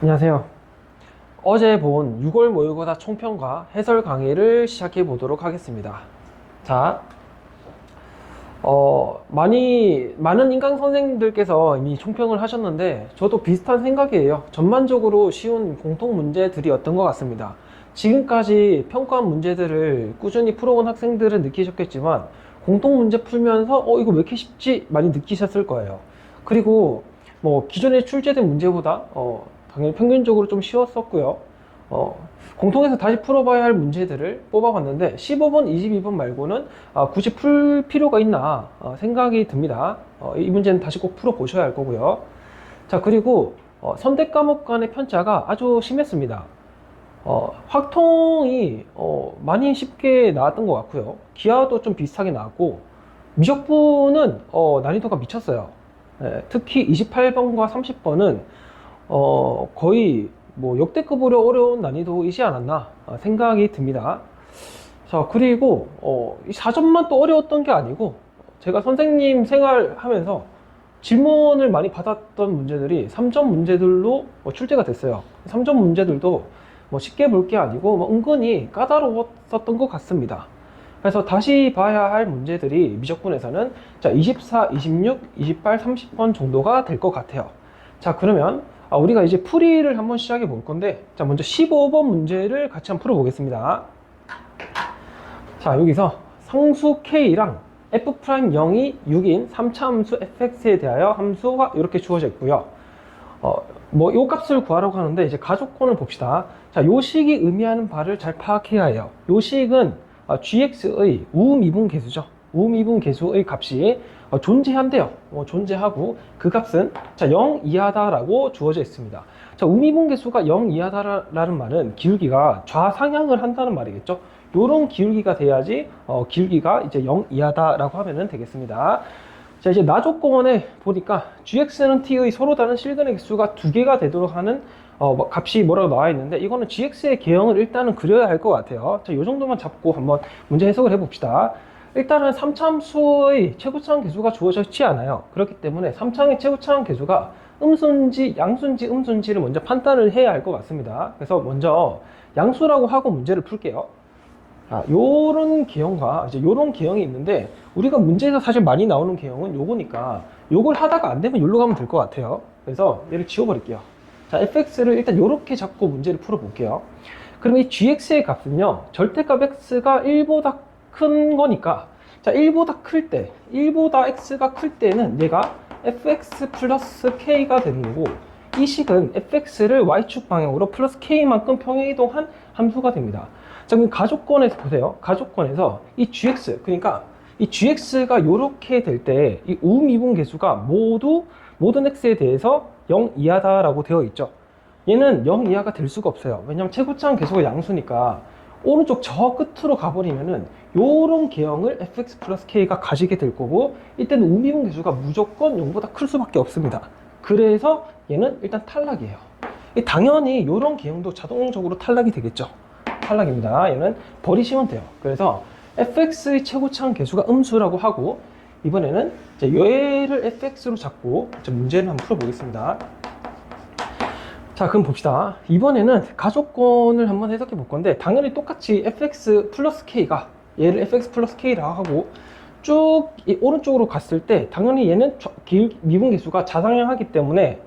안녕하세요. 어제 본 6월 모의고사 총평과 해설 강의를 시작해 보도록 하겠습니다. 자, 많은 인강 선생님들께서 이미 총평을 하셨는데 저도 비슷한 생각이에요. 전반적으로 쉬운 공통 문제들이었던 것 같습니다. 지금까지 평가한 문제들을 꾸준히 풀어온 학생들은 느끼셨겠지만 공통 문제 풀면서 이거 왜 이렇게 쉽지? 많이 느끼셨을 거예요. 그리고 기존에 출제된 문제보다 당연히 평균적으로 좀 쉬웠었고요. 공통에서 다시 풀어봐야 할 문제들을 뽑아봤는데 15번, 22번 말고는 굳이 풀 필요가 있나 생각이 듭니다. 이 문제는 다시 꼭 풀어보셔야 할 거고요. 자, 그리고 선택 과목 간의 편차가 아주 심했습니다. 확통이 많이 쉽게 나왔던 것 같고요. 기하도 좀 비슷하게 나왔고 미적분은 난이도가 미쳤어요. 특히 28번과 30번은 거의 역대급으로 어려운 난이도이지 않았나 생각이 듭니다. 자, 그리고 이 4점만 또 어려웠던 게 아니고 제가 선생님 생활하면서 질문을 많이 받았던 문제들이 3점 문제들로 출제가 됐어요. 3점 문제들도 쉽게 볼 게 아니고 은근히 까다로웠었던 것 같습니다. 그래서 다시 봐야 할 문제들이 미적분에서는 자, 24, 26, 28, 30번 정도가 될 것 같아요. 자, 그러면 우리가 이제 풀이를 한번 시작해 볼 건데, 자, 먼저 15번 문제를 같이 한번 풀어 보겠습니다. 자, 여기서 상수 K랑 F'0이 6인 3차 함수 fx에 대하여 함수가 이렇게 주어져 있고요. 요 값을 구하라고 하는데 이제 가족권을 봅시다. 자, 요 식이 의미하는 바를 잘 파악해야 해요. 요 식은 gx의 우미분계수죠. 우미분계수의 값이 존재한대요. 존재하고 그 값은 자, 0 이하다라고 주어져 있습니다. 자, 우미분계수가 0 이하다라는 말은 기울기가 좌상향을 한다는 말이겠죠. 요런 기울기가 돼야지 기울기가 이제 0 이하다라고 하면 되겠습니다. 자, 이제 나조건에 보니까 gx는 t의 서로 다른 실근의 개수가 두 개가 되도록 하는 값이 뭐라고 나와 있는데, 이거는 gx의 개형을 일단은 그려야 할 것 같아요. 자, 이 정도만 잡고 한번 문제 해석을 해봅시다. 일단은 3차함수의 최고차항 계수가 주어져 있지 않아요. 그렇기 때문에 3차항의 최고차항 계수가 음수인지 양수인지 음수인지를 먼저 판단을 해야 할 것 같습니다. 그래서 먼저 양수라고 하고 문제를 풀게요. 요런 개형과 이제 요런 개형이 있는데, 우리가 문제에서 사실 많이 나오는 개형은 요거니까 요걸 하다가 안 되면 요로 가면 될 것 같아요. 그래서 얘를 지워버릴게요. 자, fx를 일단 요렇게 잡고 문제를 풀어볼게요. 그럼 이 gx의 값은요, 절대값 x가 1보다 큰 거니까, 자, 1보다 클 때, 1보다 x가 클 때는 얘가 fx 플러스 k가 되는 거고, 이 식은 fx를 y축 방향으로 플러스 k만큼 평행이동한 함수가 됩니다. 자, 그럼 가족권에서 보세요. 가족권에서 이 gx, 그러니까 이 gx가 이렇게 될 때 이 우미분 계수가 모든 x에 대해서 0 이하다라고 되어 있죠. 얘는 0 이하가 될 수가 없어요. 왜냐면 최고차항 계수가 양수니까 오른쪽 저 끝으로 가버리면은 요런 개형을 fx 플러스 k가 가지게 될 거고, 이때는 우미분 계수가 무조건 0보다 클 수밖에 없습니다. 그래서 얘는 일단 탈락이에요. 당연히 요런 개형도 자동적으로 탈락이 되겠죠. 탈락입니다. 얘는 버리시면 돼요. 그래서 fx의 최고차항 계수가 음수라고 하고, 이번에는 얘를 fx로 잡고 문제를 한번 풀어보겠습니다. 자, 그럼 봅시다. 이번에는 가족권을 한번 해석해 볼 건데, 당연히 똑같이 fx 플러스 k가 얘를 fx 플러스 k라고 하고 쭉 오른쪽으로 갔을 때 당연히 얘는 미분계수가 좌상향하기 때문에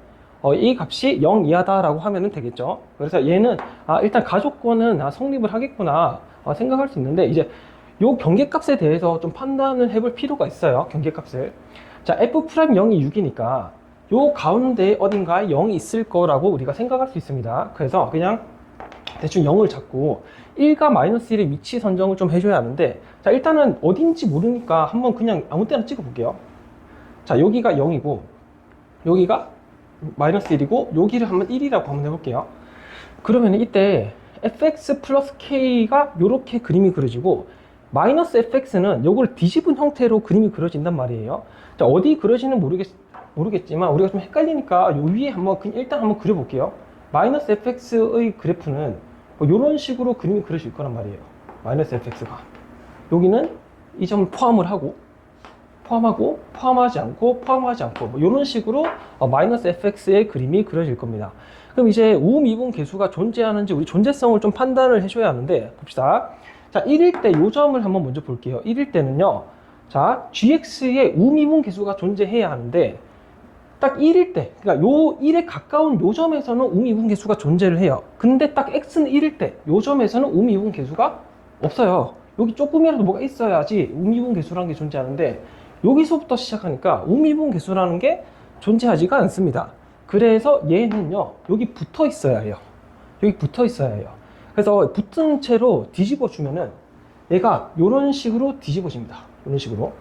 이 값이 0 이하다라고 하면 되겠죠. 그래서 얘는 일단 가족권은 성립을 하겠구나 생각할 수 있는데, 이제 요 경계값에 대해서 좀 판단을 해볼 필요가 있어요. 경계값을. 자, f'0이 6이니까 요 가운데 어딘가에 0이 있을 거라고 우리가 생각할 수 있습니다. 그래서 그냥 대충 0을 잡고 1과 마이너스 1의 위치 선정을 좀 해줘야 하는데, 자, 일단은 어딘지 모르니까 한번 그냥 아무 때나 찍어 볼게요. 자, 여기가 0이고 여기가 마이너스 1이고 여기를 한번 1이라고 한번 해볼게요. 그러면 이때 fx 플러스 k가 이렇게 그림이 그려지고, 마이너스 fx는 요걸 뒤집은 형태로 그림이 그려진단 말이에요. 자, 어디 그려지는 모르겠지만 우리가 좀 헷갈리니까 요 위에 일단 한번 그려볼게요. 마이너스 fx의 그래프는 이런 식으로 그림이 그려질 거란 말이에요. 마이너스 fx가 여기는 이 점을 포함하고 포함하지 않고 이런 식으로 마이너스 fx의 그림이 그려질 겁니다. 그럼 이제 우미분 계수가 존재하는지 우리 존재성을 좀 판단을 해줘야 하는데, 봅시다. 자, 1일 때 요 점을 한번 먼저 볼게요. 1일 때는요, 자, gx의 우미분 계수가 존재해야 하는데, 딱 1일 때, 그러니까 요 1에 가까운 요 점에서는 우미분 계수가 존재를 해요. 근데 딱 x는 1일 때, 요 점에서는 우미분 계수가 없어요. 여기 조금이라도 뭐가 있어야지 우미분 계수라는 게 존재하는데, 여기서부터 시작하니까 우미분 계수라는 게 존재하지가 않습니다. 그래서 얘는요, 여기 붙어 있어야 해요. 여기 붙어 있어야 해요. 그래서 붙은 채로 뒤집어 주면은 얘가 이런 식으로 뒤집어집니다. 이런 식으로.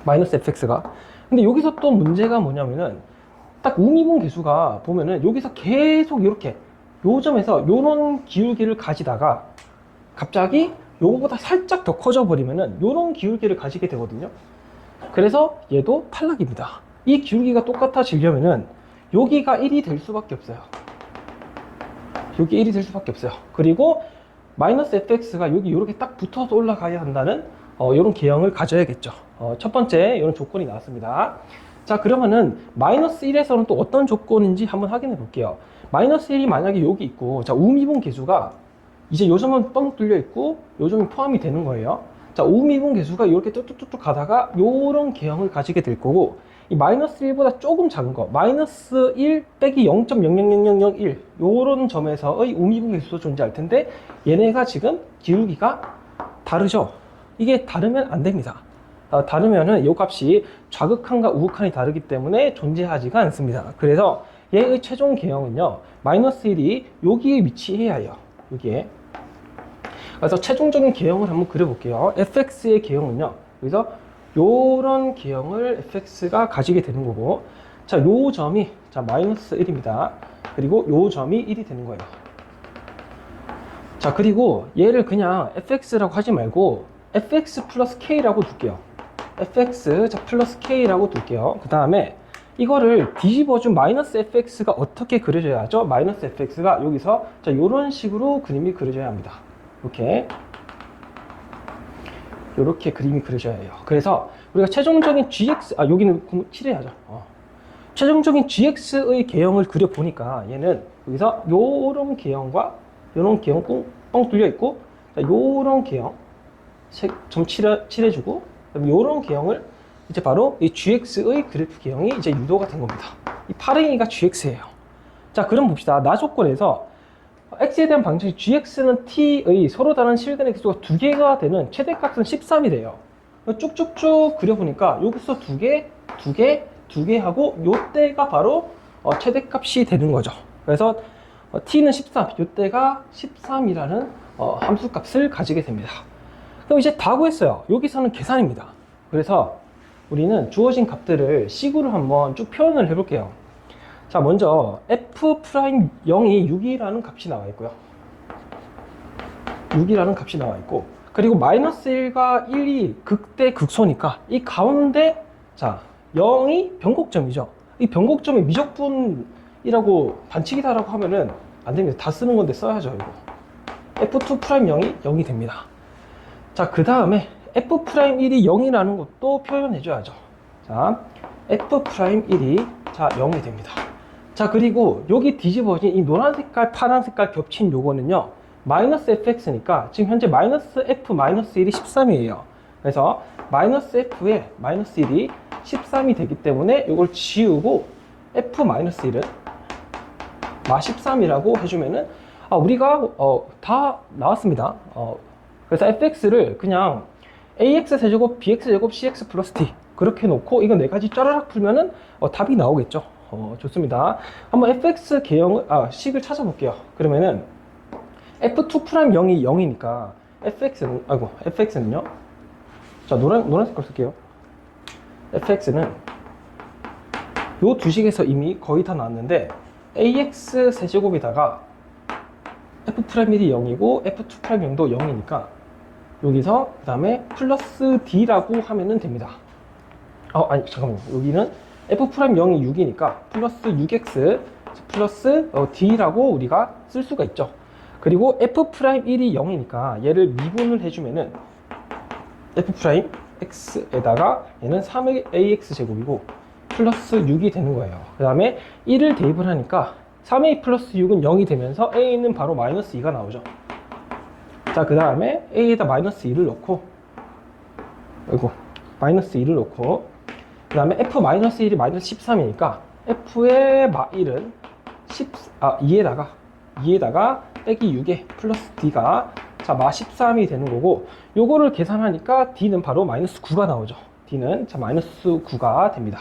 마이너스 fx가. 근데 여기서 또 문제가 뭐냐면은 딱 우미분 계수가 보면은 여기서 계속 이렇게 요 점에서 요런 기울기를 가지다가 갑자기 요거보다 살짝 더 커져 버리면은 요런 기울기를 가지게 되거든요. 그래서 얘도 탈락입니다. 이 기울기가 똑같아지려면은 여기가 1이 될 수밖에 없어요. 여기 1이 될 수밖에 없어요. 그리고 마이너스 fx가 여기 이렇게 딱 붙어서 올라가야 한다는 이런 개형을 가져야겠죠. 첫 번째 이런 조건이 나왔습니다. 자, 그러면은 마이너스 1에서는 또 어떤 조건인지 한번 확인해 볼게요. 마이너스 1이 만약에 여기 있고, 자, 우미분 계수가 이제 요 점은 뻥 뚫려 있고 요 점이 포함이 되는 거예요. 자, 우미분 계수가 이렇게 뚝뚝뚝뚝 가다가 요런 개형을 가지게 될 거고, 이 마이너스 1보다 조금 작은 거, 마이너스 1 빼기 0.00001 요런 점에서의 우미분 계수도 존재할 텐데, 얘네가 지금 기울기가 다르죠. 이게 다르면 안 됩니다. 다르면은 이 값이 좌극한과 우극한이 다르기 때문에 존재하지가 않습니다. 그래서 얘의 최종 개형은요, 마이너스 1이 여기에 위치해야 해요. 여기에. 그래서 최종적인 개형을 한번 그려볼게요. fx의 개형은요, 여기서 요런 개형을 fx가 가지게 되는 거고, 자, 요 점이 자 마이너스 1입니다. 그리고 요 점이 1이 되는 거예요. 자, 그리고 얘를 그냥 fx라고 하지 말고 fx 플러스 k라고 둘게요. fx 자 플러스 k라고 둘게요. 그 다음에 이거를 뒤집어준 마이너스 fx가 어떻게 그려져야 하죠? 마이너스 fx가 여기서 자 요런 식으로 그림이 그려져야 합니다. 이렇게 그림이 그려져야 해요. 그래서 우리가 최종적인 gx, 여기는 칠해야죠. 최종적인 gx의 개형을 그려보니까 얘는 여기서 요런 개형과 요런 개형 뻥 뚫려 있고, 요런 개형 점 칠해주고, 요런 개형을 이제 바로 이 gx의 그래프 개형이 이제 유도가 된 겁니다. 이 파랭이가 gx예요. 자, 그럼 봅시다. 나 조건에서 x에 대한 방정식 gx는 t의 서로 다른 실근의 개수가 2개가 되는 최대값은 13이래요. 쭉쭉쭉 그려보니까 여기서 2개 하고 요때가 바로 최대값이 되는 거죠. 그래서 t는 13, 요때가 13이라는 함수값을 가지게 됩니다. 그럼 이제 다 구했어요. 여기서는 계산입니다. 그래서 우리는 주어진 값들을 식으로 한번 쭉 표현을 해볼게요. 자, 먼저 f'0이 6이라는 값이 나와 있고요. 6이라는 값이 나와 있고, 그리고 마이너스 1과 1이 극대 극소니까 이 가운데 자 0이 변곡점이죠. 이 변곡점이 미적분이라고 반칙이다라고 하면은 안 됩니다. 다 쓰는 건데 써야죠. 이거 f'0이 0이 됩니다. 자, 그 다음에 f'1이 0이라는 것도 표현해줘야죠. 자, f'1이 자 0이 됩니다. 자, 그리고 여기 뒤집어진 이 노란 색깔, 파란 색깔 겹친 요거는요, 마이너스 fx니까 지금 현재 마이너스 f 마이너스 1이 13이에요. 그래서 마이너스 f에 마이너스 1이 13이 되기 때문에 이걸 지우고 f 마이너스 1은 마 13이라고 해주면은 우리가 다 나왔습니다. 그래서 fx를 그냥 ax 세제곱, bx 제곱, cx 플러스 t 그렇게 놓고 이거 네 가지 짜라락 풀면은 답이 나오겠죠. 좋습니다. 한번 fx 개형을 식을 찾아볼게요. 그러면은 f'0이 0이니까 fx는요. 자, 노란 색깔 쓸게요. fx는 요 두 식에서 이미 거의 다 나왔는데 ax 세제곱에다가 f'1이 0이고 f'2'0도 0이니까 여기서 그 다음에 플러스 d라고 하면은 됩니다. 아니 잠깐만요. 여기는 f'0이 6이니까 플러스 6x 플러스 d라고 우리가 쓸 수가 있죠. 그리고 f'1이 0이니까 얘를 미분을 해주면은 f'x에다가 얘는 3ax 제곱이고 플러스 6이 되는 거예요. 그 다음에 1을 대입을 하니까 3a 플러스 6은 0이 되면서 a는 바로 마이너스 2가 나오죠. 자, 그 다음에 a에다 마이너스 2를 넣고, 아이고, 마이너스 2를 넣고, 그 다음에 f 마이너스 1이 마이너스 13이니까 f의 마1은 2에다가 빼기 6에 플러스 d가 자, 마 13이 되는 거고, 요거를 계산하니까 d는 바로 마이너스 9가 나오죠. d는 자, 마이너스 9가 됩니다.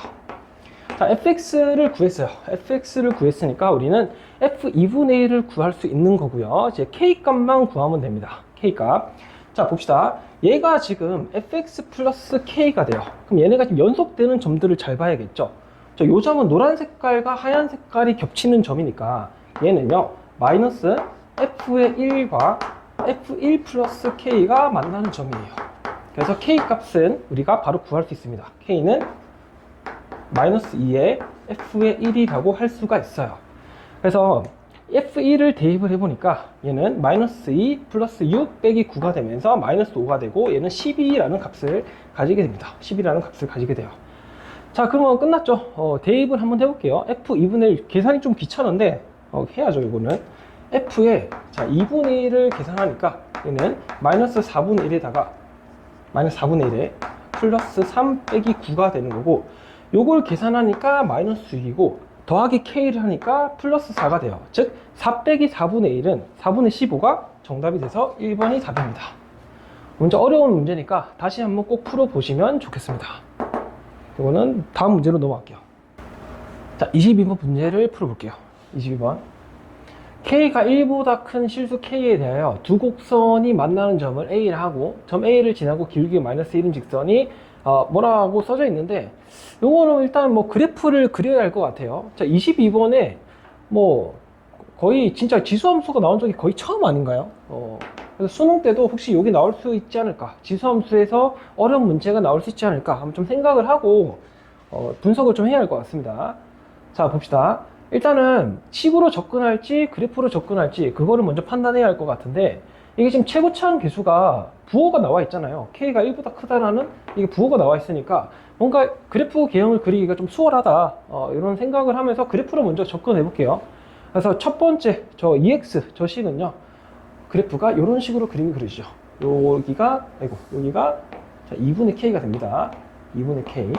자, fx를 구했어요. fx를 구했으니까 우리는 f2분의 1을 구할 수 있는 거고요. 이제 k값만 구하면 됩니다. k값. 자, 봅시다. 얘가 지금 fx 플러스 k가 돼요. 그럼 얘네가 지금 연속되는 점들을 잘 봐야겠죠. 자, 요 점은 노란 색깔과 하얀 색깔이 겹치는 점이니까 얘는요, 마이너스 f의 1과 f1 플러스 k가 만나는 점이에요. 그래서 k 값은 우리가 바로 구할 수 있습니다. k는 마이너스 2에 f의 1이라고 할 수가 있어요. 그래서 f1을 대입을 해보니까 얘는 마이너스 2 플러스 6 빼기 9가 되면서 마이너스 5가 되고, 얘는 12라는 값을 가지게 됩니다. 12라는 값을 가지게 돼요. 자, 그러면 끝났죠. 대입을 한번 해볼게요. f2분의 1 계산이 좀 귀찮은데 해야죠. 이거는 f의 자 2분의 1을 계산하니까 얘는 마이너스 4분의 1에다가 마이너스 4분의 1에 플러스 3 빼기 9가 되는 거고, 요걸 계산하니까 마이너스 6이고 더하기 k를 하니까 플러스 4가 돼요. 즉 4 빼기 4분의 1은 4분의 15가 정답이 돼서 1번이 답입니다. 문제 어려운 문제니까 다시 한번 꼭 풀어보시면 좋겠습니다. 이거는 다음 문제로 넘어갈게요. 자, 22번 문제를 풀어볼게요. 22번. K가 1보다 큰 실수 K에 대하여 두 곡선이 만나는 점을 A를 하고, 점 A를 지나고 길게 마이너스 1인 직선이 뭐라고 써져 있는데, 요거는 일단 뭐 그래프를 그려야 할 것 같아요. 자, 22번에 뭐 거의 진짜 지수함수가 나온 적이 거의 처음 아닌가요? 그래서 수능 때도 혹시 여기 나올 수 있지 않을까, 지수함수에서 어려운 문제가 나올 수 있지 않을까 한번 좀 생각을 하고 분석을 좀 해야 할 것 같습니다. 자, 봅시다. 일단은 식으로 접근할지 그래프로 접근할지 그거를 먼저 판단해야 할 것 같은데, 이게 지금 최고차항 계수가 부호가 나와 있잖아요. K가 1보다 크다라는 이게 부호가 나와 있으니까 뭔가 그래프 개형을 그리기가 좀 수월하다, 이런 생각을 하면서 그래프로 먼저 접근해 볼게요. 그래서 첫 번째 저 EX 저 식은요, 그래프가 이런 식으로 그림이 그려지죠. 여기가 자, 2분의 K가 됩니다. 2분의 K.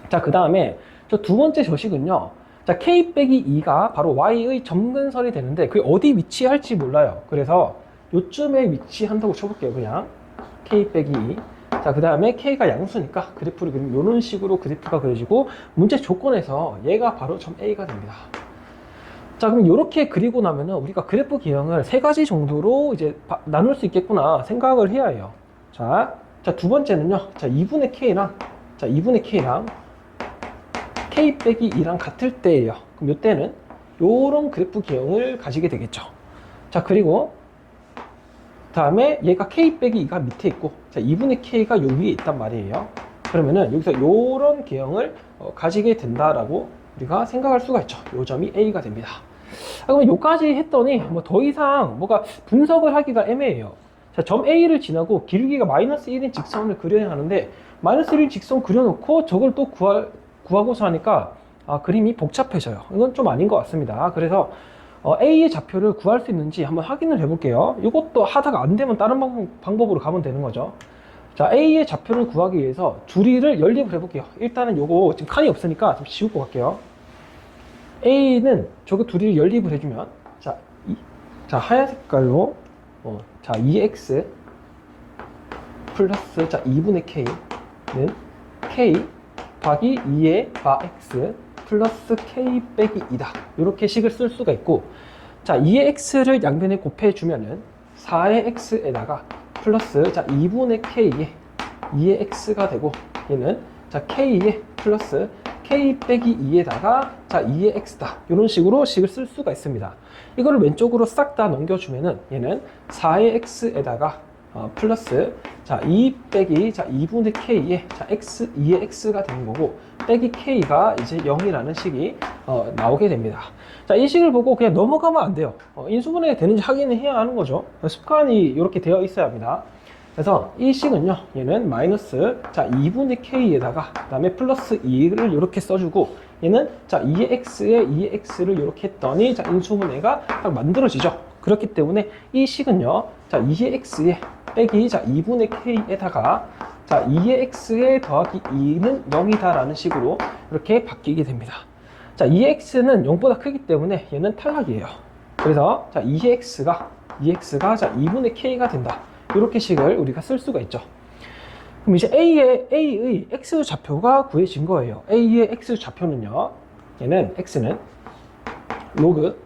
자, 그 다음에 저 두 번째 저 식은요, 자, K 빼기 2가 바로 Y의 점근선이 되는데 그게 어디 위치할지 몰라요. 그래서 요쯤에 위치한다고 쳐볼게요. 그냥 K 빼기 2. 자, 그 다음에 K가 양수니까 그래프를 그리면 이런 식으로 그래프가 그려지고, 문제 조건에서 얘가 바로 점 A가 됩니다. 자, 그럼 이렇게 그리고 나면은 우리가 그래프 기형을 세 가지 정도로 이제 나눌 수 있겠구나 생각을 해야 해요. 자, 두 번째는요, 자, 2분의 K랑 K 빼기 2랑 같을 때예요. 그럼 이때는 요런 그래프 기형을 가지게 되겠죠. 자, 그리고 다음에 얘가 K 빼기 2가 밑에 있고, 자, 2분의 K가 요 위에 있단 말이에요. 그러면은 여기서 요런 개형을 가지게 된다라고 우리가 생각할 수가 있죠. 요 점이 A가 됩니다. 그러면 요까지 했더니 뭐 더 이상 뭐가 분석을 하기가 애매해요. 자, 점 A를 지나고 길기가 마이너스 1인 직선을 그려야 하는데, 마이너스 1인 직선 그려놓고 저걸 또 구하고서 하니까 그림이 복잡해져요. 이건 좀 아닌 것 같습니다. 그래서 A의 좌표를 구할 수 있는지 한번 확인을 해볼게요. 이것도 하다가 안 되면 다른 방법으로 가면 되는 거죠. 자, A의 좌표를 구하기 위해서 줄이를 연립을 해볼게요. 일단은 요거 지금 칸이 없으니까 좀 지우고 갈게요. A는 저거 둘이를 연립을 해주면, 자, 하얀 색깔로 자, 2x 플러스 자 2분의 k는 k 더하기 2의 바 x 플러스 k 빼기 2다. 이렇게 식을 쓸 수가 있고, 자, 2의 x를 양변에 곱해주면은 4의 x에다가 플러스 자 2분의 k에 2의 x가 되고, 얘는 자 k에 플러스 k 빼기 2에다가 자 2의 x다. 이런 식으로 식을 쓸 수가 있습니다. 이거를 왼쪽으로 싹 다 넘겨주면은 얘는 4의 x에다가 플러스 자 2 빼기 자 2분의 k에 자 x 2의 x가 되는 거고, 빼기 k가 이제 0이라는 식이 나오게 됩니다. 자, 이 식을 보고 그냥 넘어가면 안 돼요. 인수분해 되는지 확인을 해야 하는 거죠. 습관이 이렇게 되어 있어야 합니다. 그래서 이 식은요, 얘는 마이너스, 자, 2분의 k에다가, 그 다음에 플러스 2를 이렇게 써주고, 얘는, 자, 2의 x에 2의 x를 이렇게 했더니, 자, 인수분해가 딱 만들어지죠. 그렇기 때문에 이 식은요, 자, 2의 x에 빼기, 자, 2분의 k에다가, 자, 2의 x에 더하기 2는 0이다라는 식으로 이렇게 바뀌게 됩니다. 자, 2의 x는 0보다 크기 때문에 얘는 탈락이에요. 그래서, 자, 2의 x가, 자, 2분의 k가 된다. 이렇게 식을 우리가 쓸 수가 있죠. 그럼 이제 A의 X 좌표가 구해진 거예요. A의 X 좌표는요, 얘는 X는 로그,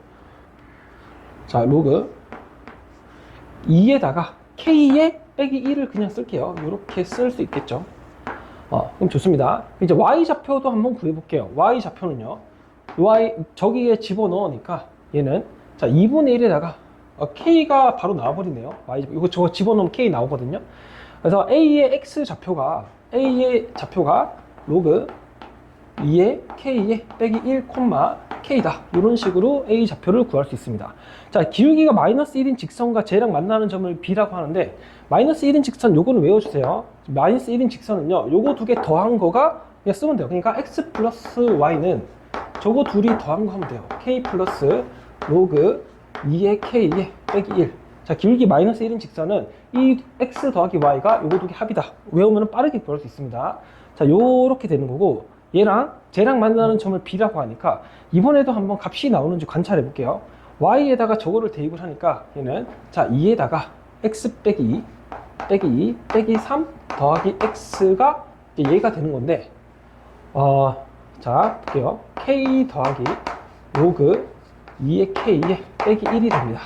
자, 로그 2에다가 K에 빼기 1을 그냥 쓸게요. 이렇게 쓸 수 있겠죠. 그럼 좋습니다. 이제 Y 좌표도 한번 구해볼게요. Y 좌표는요, 저기에 집어넣으니까 얘는, 자, 2분의 1에다가 K가 바로 나와버리네요. 이거 저거 집어넣으면 K 나오거든요. 그래서 A의 X 좌표가, 로그 2의 K에 빼기 1, K다. 이런 식으로 A 좌표를 구할 수 있습니다. 자, 기울기가 마이너스 1인 직선과 쟤랑 만나는 점을 B라고 하는데, 마이너스 1인 직선 요거는 외워주세요. 마이너스 1인 직선은요, 요거 두 개 더한 거가 그냥 쓰면 돼요. 그러니까 X 플러스 Y는 저거 둘이 더한 거 하면 돼요. K 플러스 로그 2의 K에 빼기 1. 자, 기울기 마이너스 1인 직선은 이 X 더하기 Y가 요거 두 개 합이다. 외우면 빠르게 구할 수 있습니다. 자, 요렇게 되는 거고, 쟤랑 만나는 점을 B라고 하니까 이번에도 한번 값이 나오는지 관찰해 볼게요. Y에다가 저거를 대입을 하니까 얘는, 자, 2에다가 X 빼기 2, 빼기 3 더하기 X가 얘가 되는 건데, 자, 볼게요. K 더하기 로그 2의 K에 빼기 1이 됩니다.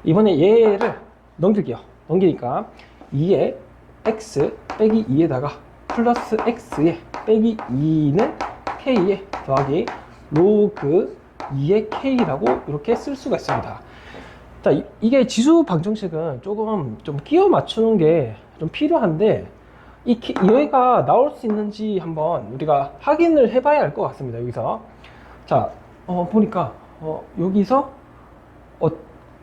이번에 얘를 넘기니까 2의 X 빼기 2에다가 플러스 X에 빼기 2는 K에 더하기 로그 2의 K라고 이렇게 쓸 수가 있습니다. 자, 이게 지수 방정식은 조금 좀 끼워 맞추는 게 좀 필요한데, 얘가 나올 수 있는지 한번 우리가 확인을 해봐야 할 것 같습니다. 여기서, 자, 보니까 여기서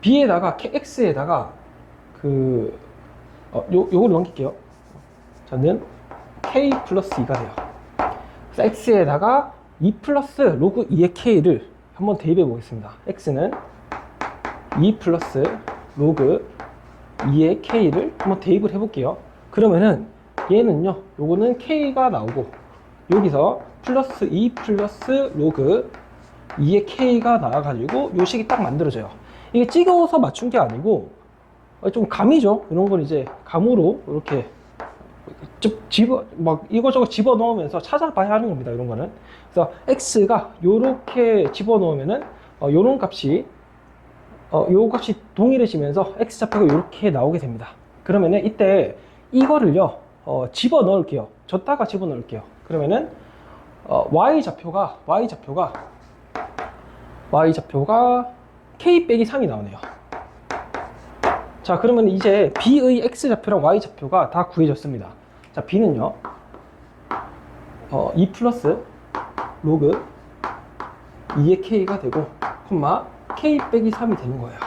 B에다가 X에다가 요걸 넘길게요. 저는 K 플러스 2가 돼요. 그래서 X에다가 2 플러스 로그 2의 K를 한번 대입해 보겠습니다. X는 2 플러스 로그 2의 K를 한번 대입을 해 볼게요. 그러면은 얘는요, 요거는 K가 나오고, 여기서 플러스 2 플러스 로그 2의 K가 나와가지고 요 식이 딱 만들어져요. 이게 찍어서 맞춘 게 아니고 좀 감이죠. 이런 건 이제 감으로 이렇게 막 이거저거 집어 넣으면서 찾아봐야 하는 겁니다. 이런 거는. 그래서 X가 요렇게 집어 넣으면은 요런 값이 요 값이 동일해지면서 X 좌표가 요렇게 나오게 됩니다. 그러면은 이때 이거를요 집어 넣을게요. 줬다가 집어 넣을게요. 그러면은 Y 좌표가 K 빼기 3이 나오네요. 자, 그러면 이제 B의 X 좌표랑 Y 좌표가 다 구해졌습니다. 자, B는요 2 플러스 로그 2의 K가 되고, K 빼기 3이 되는 거예요.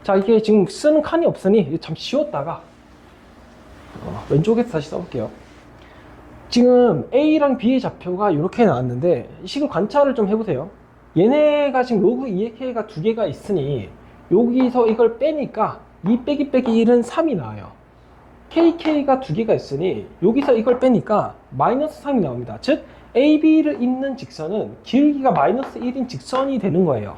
자, 이게 지금 쓰는 칸이 없으니 잠시 지웠다가 왼쪽에서 다시 써볼게요. 지금 A랑 B의 좌표가 이렇게 나왔는데, 이 식을 관찰을 좀 해보세요. 얘네가 지금 로그 2의 K가 두 개가 있으니 여기서 이걸 빼니까 2 빼기 1은 3이 나와요. KK가 두 개가 있으니 여기서 이걸 빼니까 마이너스 3이 나옵니다. 즉 AB를 잇는 직선은 기울기가 마이너스 1인 직선이 되는 거예요.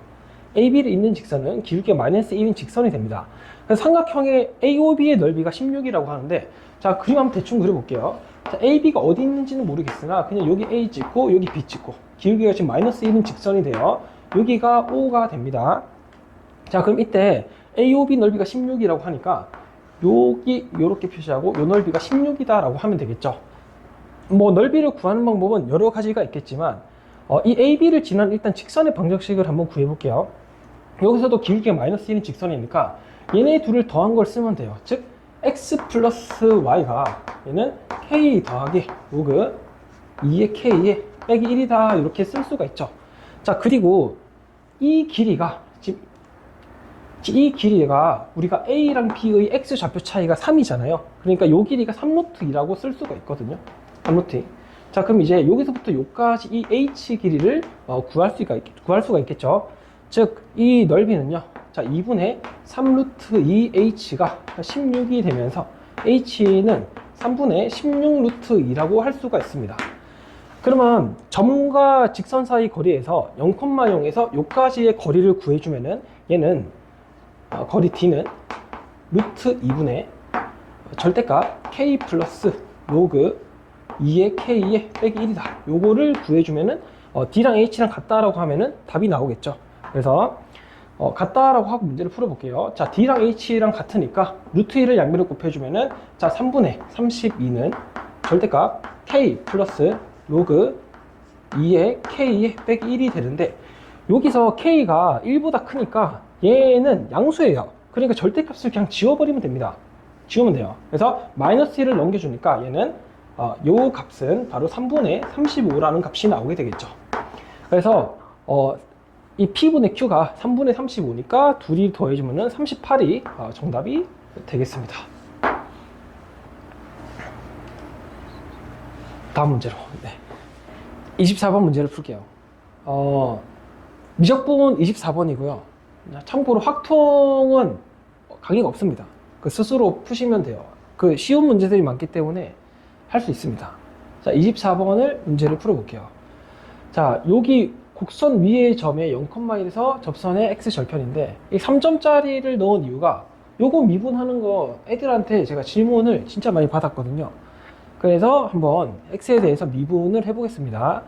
AB를 잇는 직선은 기울기가 마이너스 1인 직선이 됩니다. 그래서 삼각형의 AOB의 넓이가 16이라고 하는데, 자, 그림 한번 대충 그려볼게요. 자, AB가 어디 있는지는 모르겠으나 그냥 여기 A 찍고 여기 B 찍고, 기울기가 지금 마이너스 1인 직선이 돼요. 여기가 O가 됩니다. 자, 그럼 이때 AOB 넓이가 16이라고 하니까 여기 요렇게 표시하고 요 넓이가 16이다 라고 하면 되겠죠. 뭐 넓이를 구하는 방법은 여러 가지가 있겠지만 이 AB를 지난 일단 직선의 방정식을 한번 구해 볼게요. 여기서도 기울기가 마이너스 1인 직선이니까 얘네 둘을 더한 걸 쓰면 돼요. 즉 X 플러스 Y가 얘는 K 더하기 로그 2의 K에 빼기 1이다 이렇게 쓸 수가 있죠. 자, 그리고 이 길이가 지금 이 길이가 우리가 A랑 B의 X 좌표 차이가 3이잖아요. 그러니까 요 길이가 3루트 2라고 쓸 수가 있거든요. 3루트 2. 자, 그럼 이제 여기서부터 여기까지 이 H 길이를 구할 수가 있겠죠. 즉, 이 넓이는요. 자, 2분의 3루트 2H가 16이 되면서 H는 3분의 16루트 2라고 할 수가 있습니다. 그러면 점과 직선 사이 거리에서 0,0에서 여기까지의 거리를 구해주면은 얘는 거리 D는 루트 2분의 절대값 K 플러스 로그 2의 K의 빼기 1이다. 요거를 구해주면은 D랑 H랑 같다라고 하면은 답이 나오겠죠. 그래서 같다라고 하고 문제를 풀어볼게요. 자, D랑 H랑 같으니까 루트 2를 양면으로 곱해주면은 자, 3분의 32는 절대값 K 플러스 로그 2의 K의 빼기 1이 되는데 여기서 K가 1보다 크니까 얘는 양수예요. 그러니까 절대값을 그냥 지워버리면 됩니다. 지우면 돼요. 그래서 마이너스 1을 넘겨주니까 얘는 요 값은 바로 3분의 35라는 값이 나오게 되겠죠. 그래서 이 P분의 Q가 3분의 35니까 둘이 더해주면 38이 정답이 되겠습니다. 다음 문제로 24번 문제를 풀게요. 미적분 24번이고요. 참고로 확통은 강의가 없습니다. 그 스스로 푸시면 돼요. 그 쉬운 문제들이 많기 때문에 할 수 있습니다. 자, 24번을 문제를 풀어볼게요. 자, 여기 곡선 위의 점의 0,1에서 접선의 x절편인데 이 3점짜리를 넣은 이유가 요거 미분하는 거 애들한테 제가 질문을 진짜 많이 받았거든요. 그래서 한번 x에 대해서 미분을 해보겠습니다.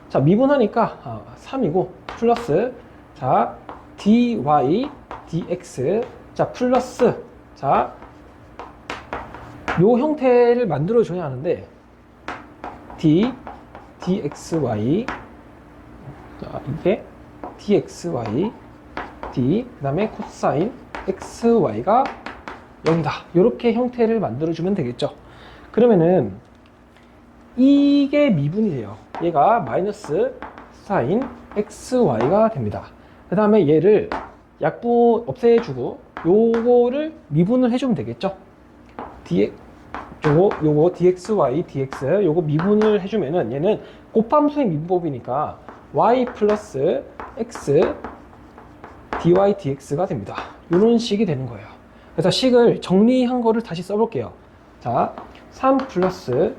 자, 미분하니까 3이고 플러스 자 dy dx 자 플러스 자 요 형태를 만들어 줘야 하는데 d dxy 자, 이게 dxy d 그 다음에 코사인 xy가 0이다. 이렇게 형태를 만들어 주면 되겠죠. 그러면은 이게 미분이 돼요. 얘가 마이너스 사인 xy가 됩니다. 그 다음에 얘를 약분 없애주고 요거를 미분을 해주면 되겠죠. 요거 dxy dx 요거 미분을 해주면은 얘는 곱함수의 미분법이니까 y 플러스 x dy dx가 됩니다. 이런 식이 되는 거예요. 그래서 식을 정리한 거를 다시 써볼게요. 자, 3 플러스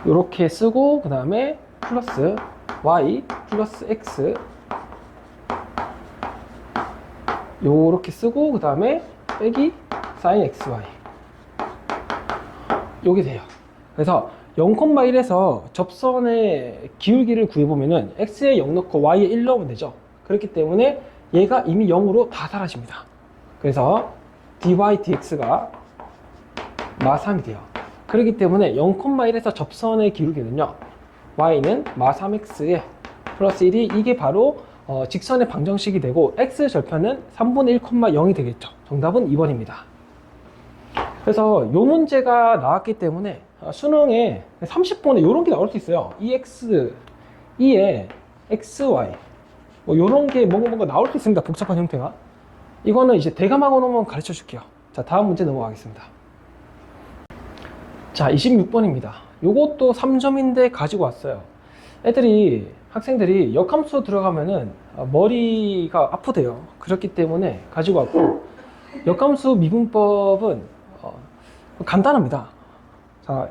요렇게 쓰고 그 다음에 플러스 y 플러스 x 요렇게 쓰고 그 다음에 빼기 sin xy 요게 돼요. 그래서 0,1에서 접선의 기울기를 구해보면은 x에 0 넣고 y에 1 넣으면 되죠. 그렇기 때문에 얘가 이미 0으로 다 사라집니다. 그래서 dy dx가 마3이 돼요. 그렇기 때문에 0,1에서 접선의 기울기는요 y는 마3x에 플러스 1이 이게 바로 직선의 방정식이 되고 x절편은 3분의 1,0이 되겠죠. 정답은 2번입니다. 그래서 이 문제가 나왔기 때문에 수능에 30번에 이런 게 나올 수 있어요. EX, E에 XY 뭐 이런 게 뭔가 나올 수 있습니다. 복잡한 형태가. 이거는 이제 대감하고 놓으면 가르쳐 줄게요. 자, 다음 문제 넘어가겠습니다. 자, 26번입니다. 요것도 3점인데 가지고 왔어요. 학생들이 역함수 들어가면은 머리가 아프대요. 그렇기 때문에 가지고 왔고, 역함수 미분법은 간단합니다. 자,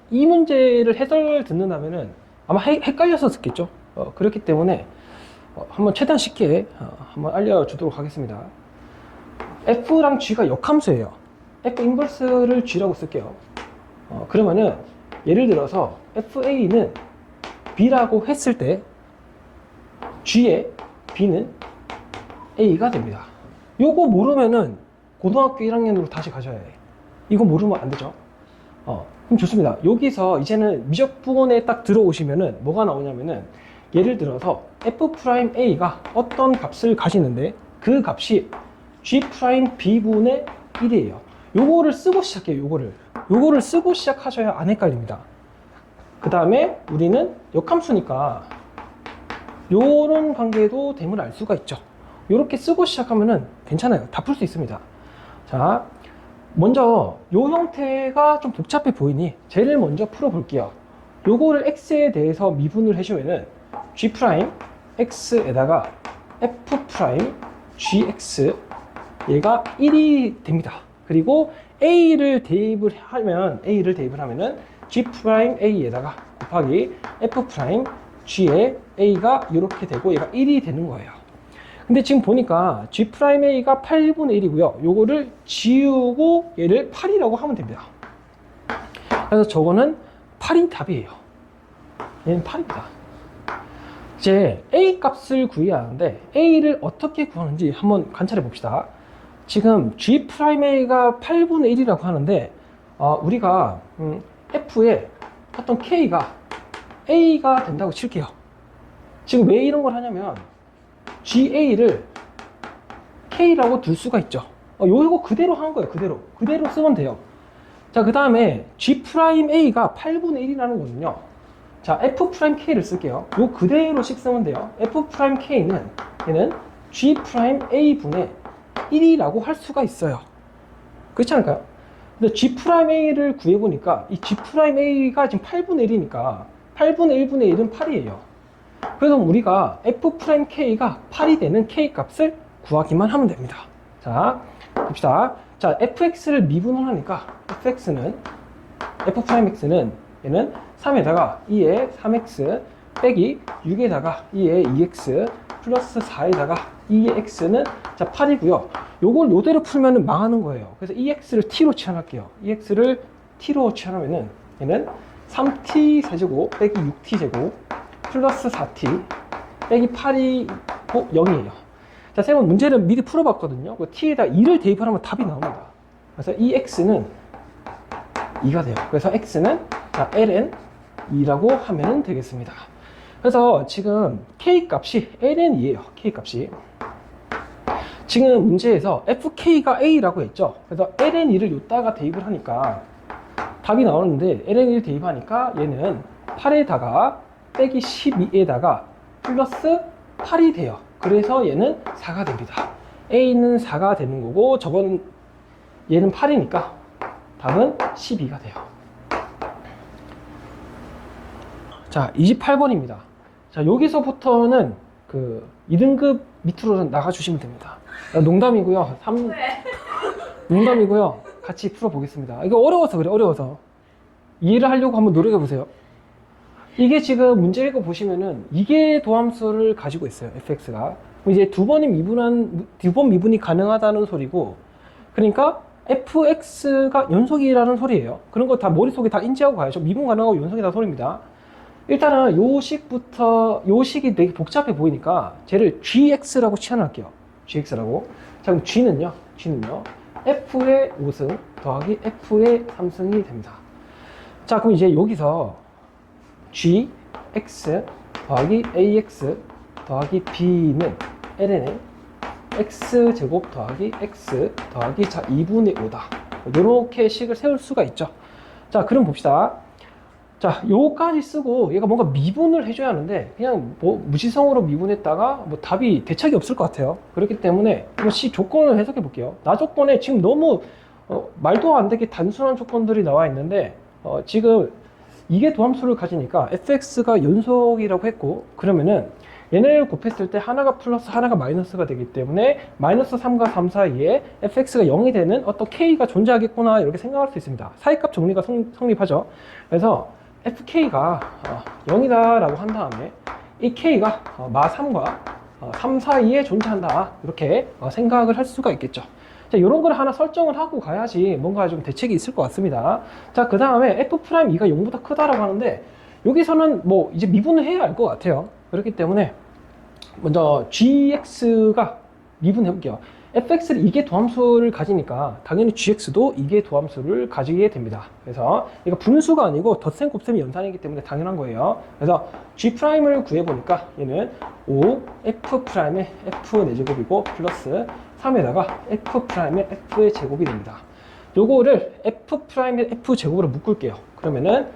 이 문제를 해설 듣는다면은 아마 헷갈려서 듣겠죠. 그렇기 때문에 한번 최대한 쉽게 한번 알려주도록 하겠습니다. F랑 G가 역함수예요. F 인버스를 G라고 쓸게요. 그러면은 예를 들어서 FA는 B라고 했을 때 G의 B는 A가 됩니다. 요거 모르면은 고등학교 1학년으로 다시 가셔야 해. 이거 모르면 안 되죠. 그럼 좋습니다. 여기서 이제는 미적분에 딱 들어오시면은 뭐가 나오냐면은 예를 들어서 F'A가 어떤 값을 가지는데 그 값이 G'B분의 1이에요. 요거를 쓰고 시작해요. 요거를 쓰고 시작하셔야 안 헷갈립니다. 그 다음에 우리는 역함수니까 요런 관계도 됨을 알 수가 있죠. 이렇게 쓰고 시작하면은 괜찮아요. 다 풀 수 있습니다. 자, 먼저 이 형태가 좀 복잡해 보이니 제일 먼저 풀어볼게요. 요거를 x에 대해서 미분을 해주면은 g' x에다가 f' gx 얘가 1이 됩니다. 그리고 a를 대입을 하면은 g'a에다가 곱하기 f' g의 a가 이렇게 되고 얘가 1이 되는 거예요. 근데 지금 보니까 g'a가 8분의 1이고요. 요거를 지우고 얘를 8이라고 하면 됩니다. 그래서 저거는 8이 답이에요. 얘는 8입니다. 이제 a 값을 구해야 하는데 a를 어떻게 구하는지 한번 관찰해 봅시다. 지금 g'a가 8분의 1이라고 하는데 우리가 f의 어떤 k가 a가 된다고 칠게요. 지금 왜 이런 걸 하냐면 GA를 K라고 둘 수가 있죠. 요거 그대로 하는 거예요. 그대로 쓰면 돼요. 자, 그 다음에 G'A가 8분의 1이라는 거는요. 자, F'K를 쓸게요. 요 그대로씩 쓰면 돼요. F'K는 얘는 G'A분의 1이라고 할 수가 있어요. 그렇지 않을까요? 근데 G'A를 구해보니까 이 G'A가 지금 8분의 1이니까 8분의 1분의 1은 8이에요. 그래서 우리가 F'K가 8이 되는 K 값을 구하기만 하면 됩니다. 자, 봅시다. 자, fx를 미분을 하니까 fx는 얘는 3에다가 2에 3x 빼기 6에다가 2에 2x 플러스 4에다가 2의 x는 자 8이고요. 요걸 요대로 풀면 망하는 거예요. 그래서 2x를 t로 치환할게요. 2x를 t로 치환하면은 얘는 3t 세제곱 빼기 6t 제곱 플러스 4t 빼기 8이 0이에요. 자, 쌤은 문제를 미리 풀어봤거든요. 그 t에다 2를 대입하면 답이 나옵니다. 그래서 이 x는 2가 돼요. 그래서 x는 ln 2라고 하면 되겠습니다. 그래서 지금 k 값이 ln2예요. k 값이. 지금 문제에서 fk가 a라고 했죠. 그래서 ln2를 요따가 대입을 하니까 답이 나오는데 ln2를 대입하니까 얘는 8에다가 빼기 12에다가 플러스 8이 돼요. 그래서 얘는 4가 됩니다. A는 4가 되는 거고 저건 얘는 8이니까 답은 12가 돼요. 자, 28번입니다. 자, 여기서부터는 그 2등급 밑으로 나가주시면 됩니다. 농담이고요. 농담이고요. 같이 풀어보겠습니다. 이거 어려워서 그래, 어려워서. 이해를 하려고 한번 노력해보세요. 이게 지금 문제 읽어 보시면은 이게 도함수를 가지고 있어요. fx가. 이제 두 번 미분이 가능하다는 소리고, 그러니까 fx가 연속이라는 소리예요. 그런 거 다 머릿속에 다 인지하고 가야죠. 미분 가능하고 연속이라는 소리입니다. 일단은 요 식이 되게 복잡해 보이니까 쟤를 gx라고 치환할게요. gx라고. 자, 그럼 g는요 f의 5승 더하기 f의 3승이 됩니다. 자, 그럼 이제 여기서 gx 더하기 ax 더하기 b는 ln의 x제곱 더하기 x 더하기 2분의 5다. 이렇게 식을 세울 수가 있죠. 자, 그럼 봅시다. 자, 요까지 쓰고 얘가 뭔가 미분을 해줘야 하는데 그냥 뭐 무지성으로 미분했다가 뭐 답이 대책이 없을 것 같아요. 그렇기 때문에 시 조건을 해석해 볼게요. 나 조건에 지금 너무 말도 안 되게 단순한 조건들이 나와 있는데 지금 이게 도함수를 가지니까 fx가 연속이라고 했고, 그러면은 얘네를 곱했을 때 하나가 플러스 하나가 마이너스가 되기 때문에 마이너스 3과 3 사이에 fx가 0이 되는 어떤 k가 존재하겠구나 이렇게 생각할 수 있습니다. 사이값 정리가 성립하죠. 그래서 fk가 0이다 라고 한 다음에 이 k가 마 3과 3 사이에 존재한다 이렇게 생각을 할 수가 있겠죠. 자, 이런 걸 하나 설정을 하고 가야지 뭔가 좀 대책이 있을 것 같습니다. 자, 그 다음에 f'2가 0보다 크다라고 하는데 여기서는 뭐 이제 미분을 해야 할 것 같아요. 그렇기 때문에 먼저 gx가 미분해 볼게요. fx를 이게 도함수를 가지니까 당연히 gx도 이게 도함수를 가지게 됩니다. 그래서 이거 분수가 아니고 덧셈 곱셈이 연산이기 때문에 당연한 거예요. 그래서 g'을 구해보니까 얘는 5f'의 f 4제곱이고 플러스 3에다가 f'의 f의 제곱이 됩니다. 요거를 f'의 f제곱으로 묶을게요. 그러면은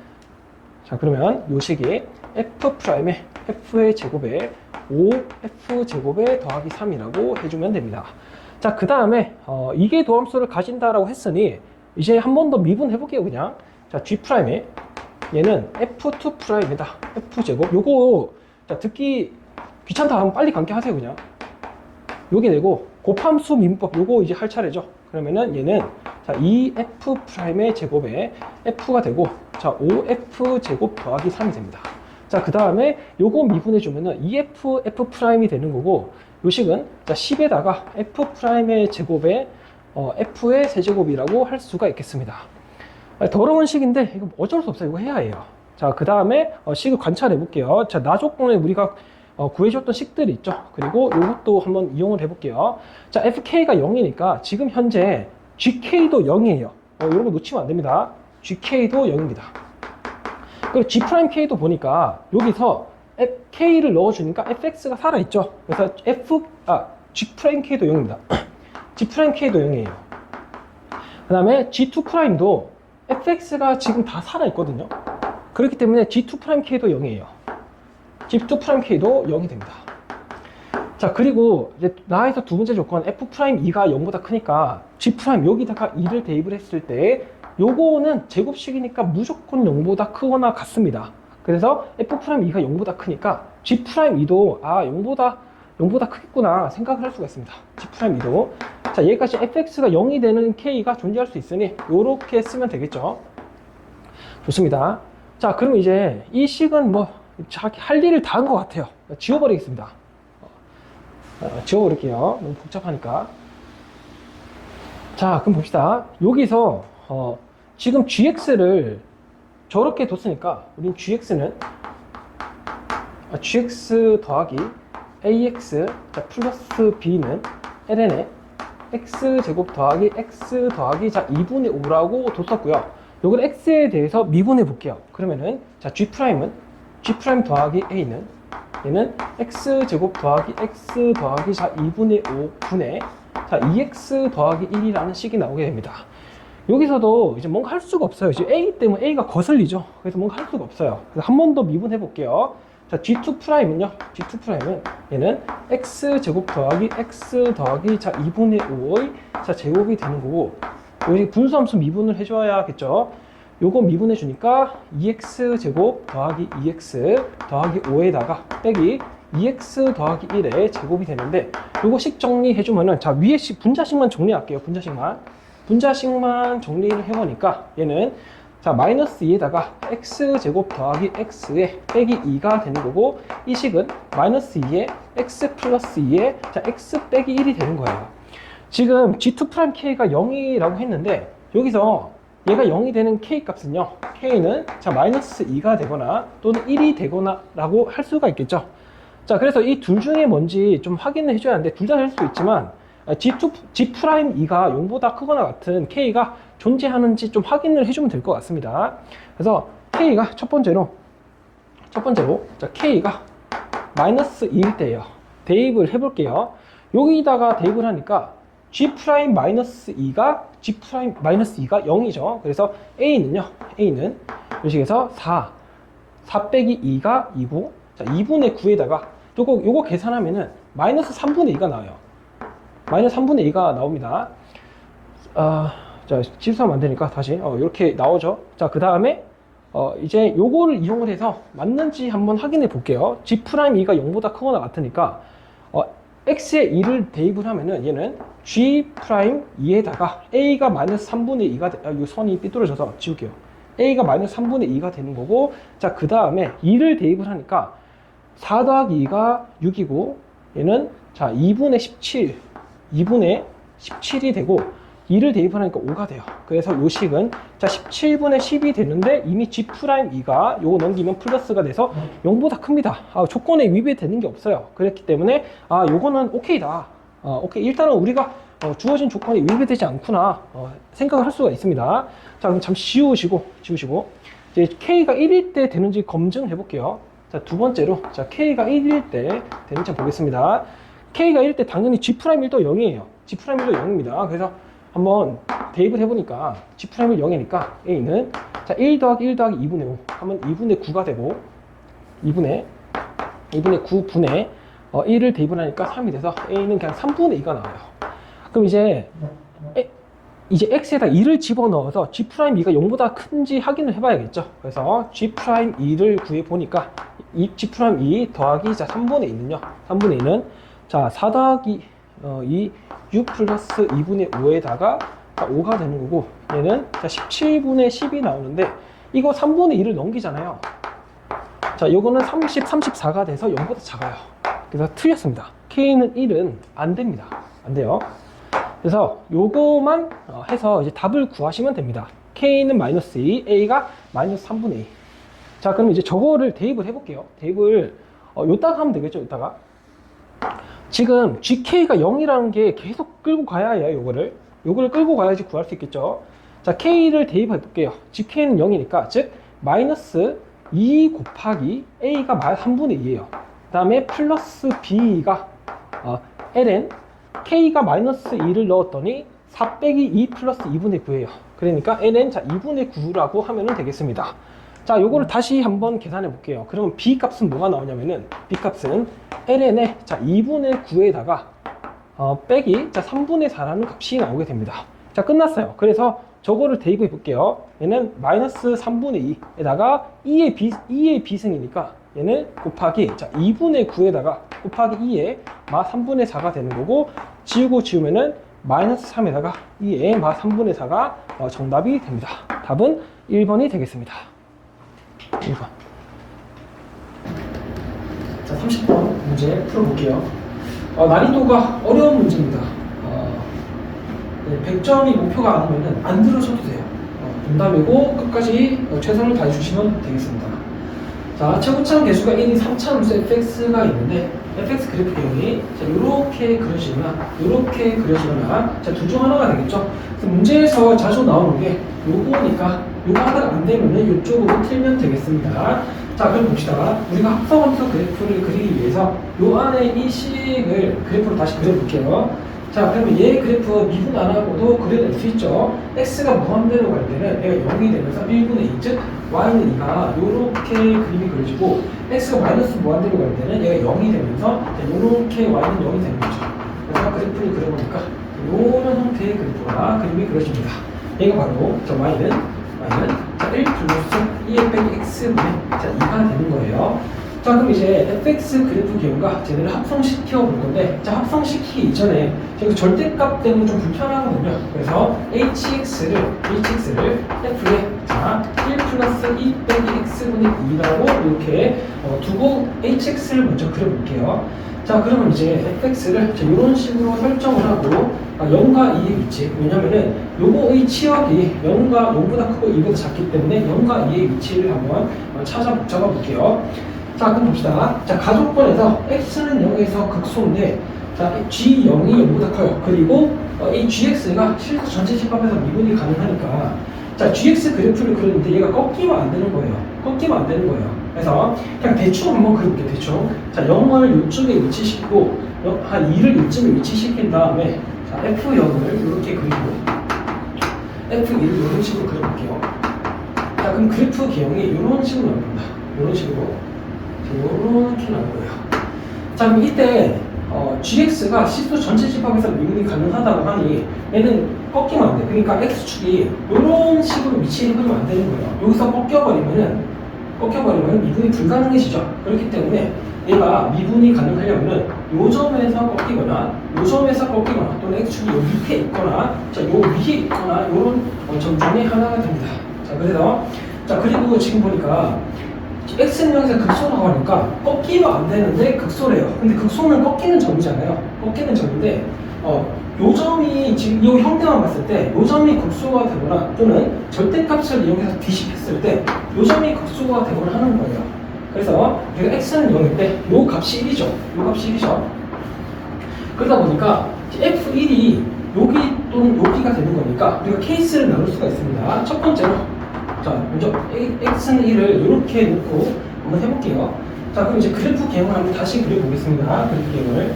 자, 그러면 요 식이 f'의 f의 제곱에 5F제곱에 더하기 3이라고 해주면 됩니다. 자, 그 다음에 이게 도함수를 가진다라고 했으니 이제 한 번 더 미분해 볼게요. 그냥 자, G'에 얘는 F2'입니다. F제곱. 요거 자, 듣기 귀찮다 하면 빨리 감기하세요. 그냥 여기 내고 곱함수 민법 요거 이제 할 차례죠. 그러면은 얘는 자, 2F'의 제곱에 F가 되고 자, 5F제곱 더하기 3이 됩니다. 자, 그 다음에 요거 미분해 주면은 2F F'이 되는 거고 요 식은 자, 10에다가 F'의 제곱에 F의 세제곱이라고 할 수가 있겠습니다. 더러운 식인데 이거 어쩔 수 없어요. 이거 해야 해요. 자, 그 다음에 식을 관찰해 볼게요. 자, 나 조건에 우리가 구해줬던 식들이 있죠. 그리고 이것도 한번 이용을 해볼게요. 자, FK가 0이니까 지금 현재 GK도 0이에요. 이런 거 놓치면 안 됩니다. GK도 0입니다. 그리고 G'K도 보니까 여기서 K를 넣어주니까 FX가 살아있죠. 그래서 G'K도 0입니다. G'K도 0이에요. 그 다음에 G2'도 FX가 지금 다 살아있거든요. 그렇기 때문에 G2'K도 0이에요. G2'K도 0이 됩니다. 자, 그리고 이제 나에서 두 번째 조건 F'2가 0보다 크니까 G' 여기다가 2를 대입을 했을 때 요거는 제곱식이니까 무조건 0보다 크거나 같습니다. 그래서 F'2가 0보다 크니까 G'2도 0보다 크겠구나 생각을 할 수가 있습니다. G'2도 자, 여기까지 fx가 0이 되는 k가 존재할 수 있으니 요렇게 쓰면 되겠죠. 좋습니다. 자, 그럼 이제 이 식은 뭐 자기 할 일을 다 한 것 같아요. 지워버리겠습니다. 지워버릴게요. 너무 복잡하니까. 자, 그럼 봅시다. 여기서 지금 gx를 저렇게 뒀으니까 우린 gx는 gx 더하기 ax 자, 플러스 b는 ln에 x제곱 더하기 x 더하기 자 2분의 5라고 뒀었고요. 요걸 x에 대해서 미분해 볼게요. 그러면은 자 g'은 g' 더하기 a는 얘는 x제곱 더하기 x 더하기 자 2분의 5분의 자 2x 더하기 1이라는 식이 나오게 됩니다. 여기서도 이제 뭔가 할 수가 없어요. 지금 a 때문에 a가 거슬리죠. 그래서 뭔가 할 수가 없어요. 그래서 한 번 더 미분해 볼게요. 자, G2'은요, G2'은 얘는 x제곱 더하기 x 더하기 자 2분의 5의 자 제곱이 되는 거고 여기 분수함수 미분을 해줘야겠죠. 요거 미분해 주니까 2x제곱 더하기 2x 더하기 5에다가 빼기 2x 더하기 1의 제곱이 되는데 요거 식 정리해 주면은 자 위에 분자식만 정리할게요. 분자식만 정리를 해보니까 얘는 자, 마이너스 2에다가 x제곱 더하기 x에 빼기 2가 되는 거고 이 식은 마이너스 2에 x 플러스 2에 자, x 빼기 1이 되는 거예요. 지금 G2'K가 0이라고 했는데 여기서 얘가 0이 되는 K 값은요. K는 자, 마이너스 2가 되거나 또는 1이 되거나 라고 할 수가 있겠죠. 자, 그래서 이 둘 중에 뭔지 좀 확인을 해줘야 하는데 둘 다 될 수도 있지만 G'2가 0보다 크거나 같은 K가 존재하는지 좀 확인을 해주면 될 것 같습니다. 그래서 K가 첫 번째로 자 K가 마이너스 2일 때예요. 대입을 해볼게요. 여기다가 대입을 하니까 G' 마이너스 2가 G' 마이너스 2가 0이죠. 그래서 A는 이 식에서 4 빼기 2가 2고 자 2분의 9에다가 요거 계산하면은 마이너스 3분의 2가 나와요. 마이너스 3분의 2가 나옵니다. 자, 치수하면 안 되니까 다시 이렇게 나오죠. 자, 그 다음에 이제 요거를 이용을 해서 맞는지 한번 확인해 볼게요. G'2가 0보다 크거나 같으니까 x에 2를 대입을 하면은 얘는 G'2에다가 a가 마이너스 3분의 2가 요 선이 삐뚤어져서 지울게요. a가 마이너스 3분의 2가 되는 거고 자, 그 다음에 2를 대입을 하니까 4 더하기 2가 6이고 얘는 자 2분의 17이 되고 2를 대입하니까 5가 돼요. 그래서 요 식은 자 17분의 10이 되는데 이미 G'2가 요거 넘기면 플러스가 돼서 0보다 큽니다. 조건에 위배되는 게 없어요. 그렇기 때문에 요거는 오케이다. 오케이. 일단은 우리가 주어진 조건이 위배되지 않구나 생각을 할 수가 있습니다. 자, 그럼 잠시 지우시고 이제 K가 1일 때 되는지 검증해 볼게요. 자, 두 번째로 자 K가 1일 때 되는지 보겠습니다. K가 1일 때 당연히 G'1도 0이에요. G'1도 0입니다. 그래서 한번 대입을 해보니까 G'1이 0이니까 A는 자 1 더하기 1 더하기 2분의 5 하면 2분의 9가 되고 2분의 9분의 1을 대입을 하니까 3이 돼서 a는 그냥 3분의 2가 나와요. 그럼 이제 x에다 2를 집어넣어서 g'2가 0보다 큰지 확인을 해봐야겠죠. 그래서 g'2를 구해보니까 g'2 더하기 자 3분의 2는요. 3분의 2는 자 4 더하기 2 6 플러스 2분의 5에다가 5가 되는 거고, 얘는 자 17분의 10이 나오는데 이거 3분의 2를 넘기잖아요. 자 요거는 30, 34가 돼서 0보다 작아요. 그래서 틀렸습니다. k는 1은 안 됩니다. 안 돼요. 그래서 요거만 해서 이제 답을 구하시면 됩니다. k는 마이너스 2, a가 마이너스 3분의 2. 자, 그럼 이제 저거를 대입을 해볼게요. 대입을 요따가 하면 되겠죠, 요따가. 지금 gk가 0이라는 게 계속 끌고 가야 해요, 요거를 끌고 가야지 구할 수 있겠죠. 자, k를 대입해 볼게요. gk는 0이니까, 즉 마이너스 2 곱하기 a가 3분의 2예요. 그 다음에 플러스 b가 ln k가 마이너스 2를 넣었더니 4 빼기 2 플러스 2분의 9예요. 그러니까 ln 자 2분의 9라고 하면 되겠습니다. 자, 요거를 다시 한번 계산해 볼게요. 그러면 b 값은 뭐가 나오냐면은 b 값은 ln의 자 2분의 9에다가 빼기 자 3분의 4라는 값이 나오게 됩니다. 자, 끝났어요. 그래서 저거를 대입해 볼게요. 얘는 마이너스 3분의 2에다가 2의 비승이니까 얘는 곱하기 자 2분의 9에다가 곱하기 2에 마 3분의 4가 되는 거고, 지우고 지우면은 마이너스 3에다가 2에 마 3분의 4가 정답이 됩니다. 답은 1번이 되겠습니다. 1번. 자, 30번 문제 풀어볼게요. 난이도가 어려운 문제입니다. 100점이 목표가 아니면은 안 들으셔도 돼요. 농담이고 끝까지 최선을 다해주시면 되겠습니다. 자, 최고점 개수가 1인 3차함수 fx가 있는데 fx 그래프 개형이 이렇게 그려지거나 자, 둘 중 하나가 되겠죠. 그래서 문제에서 자주 나오는 게 요거니까 요거 하나가 안 되면은 이쪽으로 틀면 되겠습니다. 자, 그럼 봅시다. 우리가 합성함수 그래프를 그리기 위해서 요 안에 이 식을 그래프로 다시 그려볼게요. 자, 그러면 얘 그래프 미분 안 하고도 그려낼 수 있죠. x가 무한대로 갈 때는 얘가 0이 되면서 1분의 2, 즉 y는 2가 요렇게 그림이 그려지고, x가 마이너스 무한대로 갈 때는 얘가 0이 되면서 요렇게 y는 0이 되는 거죠. 그래서 그래프를 그려보니까 요런 형태의 그림이 그려집니다. 얘가 바로 자 y는 자 1 플러스 2의 빼기 x분의 자 2가 되는 거예요. 자, 그럼 이제 fx 그래프 기호가 쟤네를 합성시켜 볼 건데, 자, 합성시키기 이전에 저기 절대값 때문에 좀 불편하거든요. 그래서 hx를 f에 자 1 플러스 2 빼기 x분의 2라고 이렇게 두고 hx를 먼저 그려볼게요. 자, 그러면 이제 fx를 이런 식으로 설정을 하고 0과 2의 위치, 왜냐면은 요거의 치역이 0과 0보다 크고 2보다 작기 때문에 0과 2의 위치를 한번 적어 볼게요. 자, 그럼 봅시다. 자, 가족권에서 x는 0에서 극소인데, 자, g0이 0보다 커요. 그리고 이 gx가 실수 전체 집합에서 미분이 가능하니까, 자, gx 그래프를 그렸는데 얘가 꺾이면 안 되는 거예요. 그래서 그냥 대충 한번 그려볼게요. 대충. 자, 0을 이쪽에 위치시키고 한 2를 이쯤에 위치시킨 다음에 자, f0을 이렇게 그리고 f1을 이런 식으로 그려볼게요. 자, 그럼 그래프 개형이 이런 식으로 나옵니다. 이런 식으로. 이렇게 나올 거예요. 자, 그럼 이때 gx가 실수 전체 집합에서 미분이 가능하다고 하니 얘는 꺾이면 안 돼. 그러니까 x축이 이런 식으로 위치해버리면 안 되는 거예요. 여기서 꺾여버리면 미분이 불가능해지죠. 그렇기 때문에 얘가 미분이 가능하려면 요 점에서 꺾이거나 또는 x축이 요 밑에 있거나 자, 요 위에 있거나 이런 점 중에 하나가 됩니다. 자, 그래서 자, 그리고 지금 보니까 x는 0에서 극소라고 하니까 꺾이면 안 되는데 극소래요. 근데 극소는 꺾이는 점이잖아요. 꺾이는 점인데 요 점이 지금 이 형태만 봤을 때 요 점이 극소가 되거나 또는 절대값을 이용해서 뒤집혔을 때 요 점이 극소가 되거나 하는 거예요. 그래서 우리가 x는 0일 때 요 값이 1이죠. 그러다 보니까 f1이 여기 또는 여기가 되는 거니까 우리가 케이스를 나눌 수가 있습니다. 첫 번째로 자, 먼저 x는 1을 이렇게 놓고 한번 해볼게요. 자, 그럼 이제 그래프 개형을 한번 다시 그려보겠습니다. 그래프 개형을.